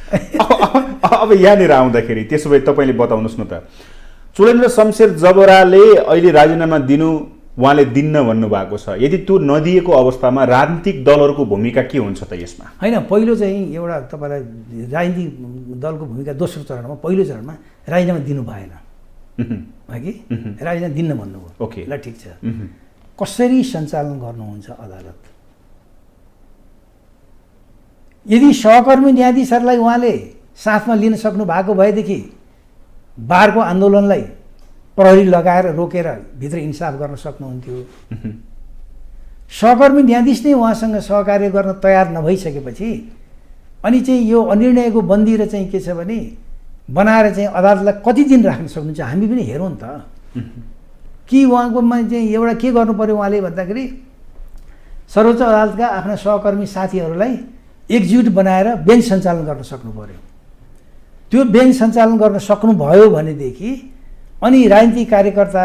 अब यहाँनिर आउँदाखेरि त्यसो भए तपाईँले बताउनुहोस् न त, चुडेन्द्र शमशेर जबराले अहिले राजीनामा दिनु उहाँले दिन्न भन्नुभएको छ। यदि त्यो नदिएको अवस्थामा राजनीतिक दलहरूको भूमिका के हुन्छ त यसमा? होइन, पहिलो चाहिँ एउटा तपाईँलाई राजनीतिक दलको भूमिका दोस्रो चरणमा, पहिलो चरणमा राजीनामा दिनु भएन कि राजीनामा दिन्न भन्नुभयो। ओके, ल ठिक छ। कसरी सञ्चालन गर्नुहुन्छ अदालत? यदि सहकर्मी न्यायाधीशहरूलाई उहाँले साथमा लिन सक्नु भएको भएदेखि बारको आन्दोलनलाई प्रहरी लगाएर रोकेर भित्र इन्साफ गर्न सक्नुहुन्थ्यो। सहकर्मी न्यायाधीश नै उहाँसँग सहकार्य गर्न तयार नभइसकेपछि अनि चाहिँ यो अनिर्णयको बन्दी र चाहिँ के छ भने बनाएर चाहिँ अदालतलाई कति दिन राख्न सक्नुहुन्छ? हामी पनि हेरौँ नि त। कि उहाँकोमा चाहिँ एउटा के गर्नु पर्यो उहाँले भन्दाखेरि सर्वोच्च अदालतका आफ्ना सहकर्मी साथीहरूलाई एकजुट बनाएर बेन्च सञ्चालन गर्न सक्नु पर्यो। त्यो बेन्च सञ्चालन गर्न सक्नुभयो भनेदेखि अनि राजनीतिक कार्यकर्ता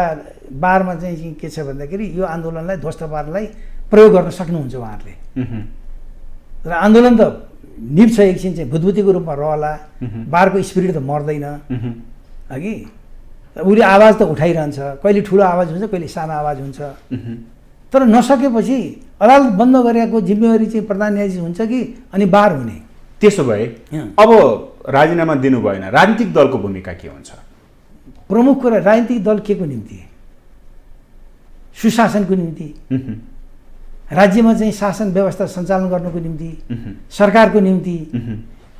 बारमा चाहिँ के छ भन्दाखेरि यो आन्दोलनलाई ध्वस्त पार्नलाई प्रयोग गर्न सक्नुहुन्छ उहाँहरूले। र आन्दोलन त निप्छ, एकछिन चाहिँ भुतभुतीको रूपमा रहला, बारको स्पिरिट त मर्दैन अघि। उसले आवाज त उठाइरहन्छ, कहिले ठुलो आवाज हुन्छ, कहिले सानो आवाज हुन्छ। तर नसकेपछि अदालत बन्द गरेको जिम्मेवारी चाहिँ प्रधान न्यायाधीश हुन्छ कि अनि बार हुने? त्यसो भए अब राजीनामा दिनु भएन, राजनीतिक दलको भूमिका के हुन्छ? प्रमुख कुरा राजनीतिक दल के को निम्ति? सुशासनको निम्ति, राज्यमा चाहिँ शासन व्यवस्था सञ्चालन गर्नुको निम्ति, सरकारको निम्ति।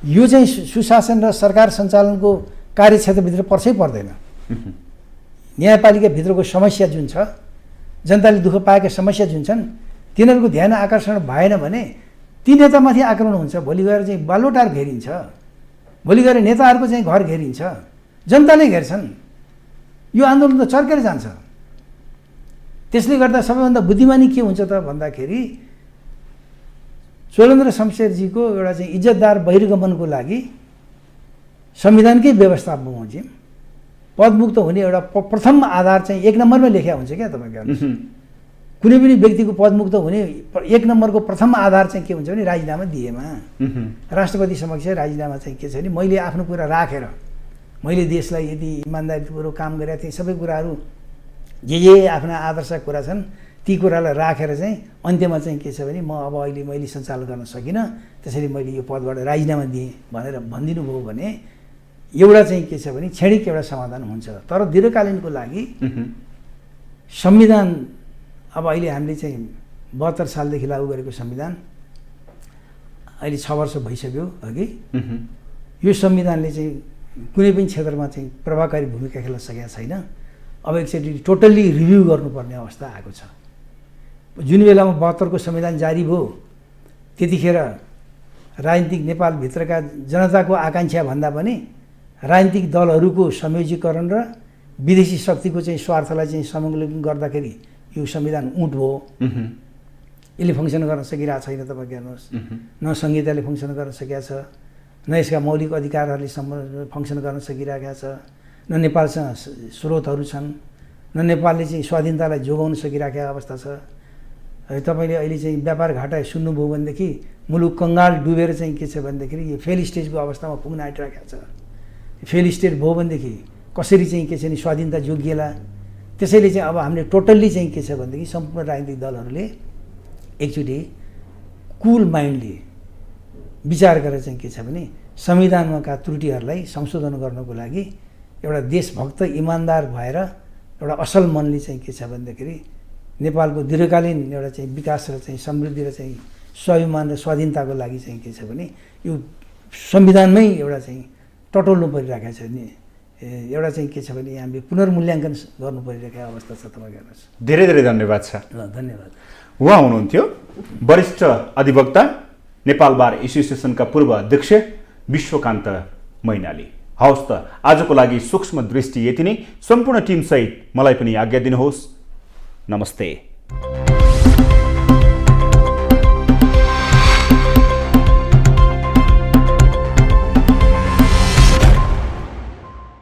यो चाहिँ सुशासन र सरकार सञ्चालनको कार्यक्षेत्रभित्र पर्छै पर्दैन। न्यायपालिकाभित्रको समस्या जुन छ, जनताले दुःख पाएका समस्या जुन छन्, तिनीहरूको ध्यान आकर्षण भएन भने ती नेतामाथि आक्रमण हुन्छ। भोलि गएर चाहिँ बालोटार घेरिन्छ, भोलि गएर नेताहरूको चाहिँ घर घेरिन्छ, जनताले घेर्छन्। यो आन्दोलन त चर्केर जान्छ। त्यसले गर्दा सबैभन्दा बुद्धिमानी के हुन्छ त भन्दाखेरि चुडेन्द्र शमशेरजीको एउटा चाहिँ इज्जतदार बहिर्गमनको लागि संविधानकै व्यवस्था बमोजिम पदमुक्त हुने एउटा प्रथम आधार चाहिँ 1 नम्बरमा लेख्या हुन्छ क्या तपाईँको। कुनै पनि व्यक्तिको पदमुक्त हुने 1 नम्बरको प्रथम आधार चाहिँ के हुन्छ भने राजीनामा दिएमा। राष्ट्रपति समक्ष राजीनामा चाहिँ के छ भने मैले आफ्नो कुरा राखेर, मैले देशलाई यदि इमान्दारीपूर्वक काम गरेका थिएँ, सबै कुराहरू जे आफ्ना आदर्श कुरा छन् ती कुरालाई राखेर चाहिँ अन्त्यमा चाहिँ के छ भने म अब अहिले मैले सञ्चालन गर्न सकिनँ, त्यसरी मैले यो पदबाट राजीनामा दिएँ भनेर भनिदिनु भयो भने एउटा चाहिँ के छ भने क्षणिक एउटा समाधान हुन्छ। तर दीर्घकालीनको लागि संविधान अब अहिले हामीले चाहिँ 72 सालदेखि लागू गरेको संविधान अहिले 6 वर्ष भइसक्यो अघि। यो संविधानले चाहिँ कुनै पनि क्षेत्रमा चाहिँ प्रभावकारी भूमिका खेल्न सकेका छैन। अब एकचोटि टोटल्ली रिभ्यू गर्नुपर्ने अवस्था आएको छ। जुन बेलामा 72 को संविधान जारी भयो त्यतिखेर राजनीतिक नेपालभित्रका जनताको आकाङ्क्षा भन्दा पनि राजनीतिक दलहरूको संयोजीकरण र विदेशी शक्तिको चाहिँ स्वार्थलाई चाहिँ समूलङ्घन गर्दाखेरि यो संविधान उँट भयो। यसले फङ्सन गर्न सकिरहेको छैन। तपाईँ हेर्नुहोस्, न संहिताले फङ्सन गर्न सकेका छ, न यसका मौलिक अधिकारहरूले फङ्सन गर्न सकिरहेका छ, न नेपालसँग स्रोतहरू छन्, न नेपालले चाहिँ स्वाधीनतालाई जोगाउन सकिराखेको अवस्था छ। तपाईँले अहिले चाहिँ व्यापार घाटा सुन्नुभयो भनेदेखि मुलुक कङ्गाल डुबेर चाहिँ के छ भनेदेखि यो फेल स्टेजको अवस्थामा पुग्न आँटिरहेको छ। फेल स्टेज भयो भनेदेखि कसरी चाहिँ के छ नि स्वाधीनता जोगिएला। त्यसैले चाहिँ अब हामीले टोटल्ली चाहिँ के छ भनेदेखि सम्पूर्ण राजनीतिक दलहरूले एकचोटि कुल माइन्डले विचार गरेर चाहिँ के छ भने संविधानका त्रुटिहरूलाई संशोधन गर्नको लागि एउटा देशभक्त इमान्दार भएर एउटा असल मनले चाहिँ के छ भन्दाखेरि नेपालको दीर्घकालीन एउटा चाहिँ विकास र चाहिँ समृद्धि र चाहिँ स्वाभिमान र स्वाधीनताको लागि चाहिँ के छ भने यो संविधानमै एउटा चाहिँ टटोल्नु परिरहेको छ नि। एउटा चाहिँ के छ भने हामीले पुनर्मूल्याङ्कन गर्नु परिरहेको अवस्था छ। तपाईँ हेर्नुहोस्। धेरै धेरै धन्यवाद छ। ल धन्यवाद। उहाँ हुनुहुन्थ्यो वरिष्ठ अधिवक्ता नेपाल बार एसोसिएसनका पूर्व अध्यक्ष विश्वकान्त मैनाली। हवस् त आजको लागि सूक्ष्म दृष्टि यति नै। सम्पूर्ण टिमसहित मलाई पनि आज्ञा दिनुहोस्। नमस्ते।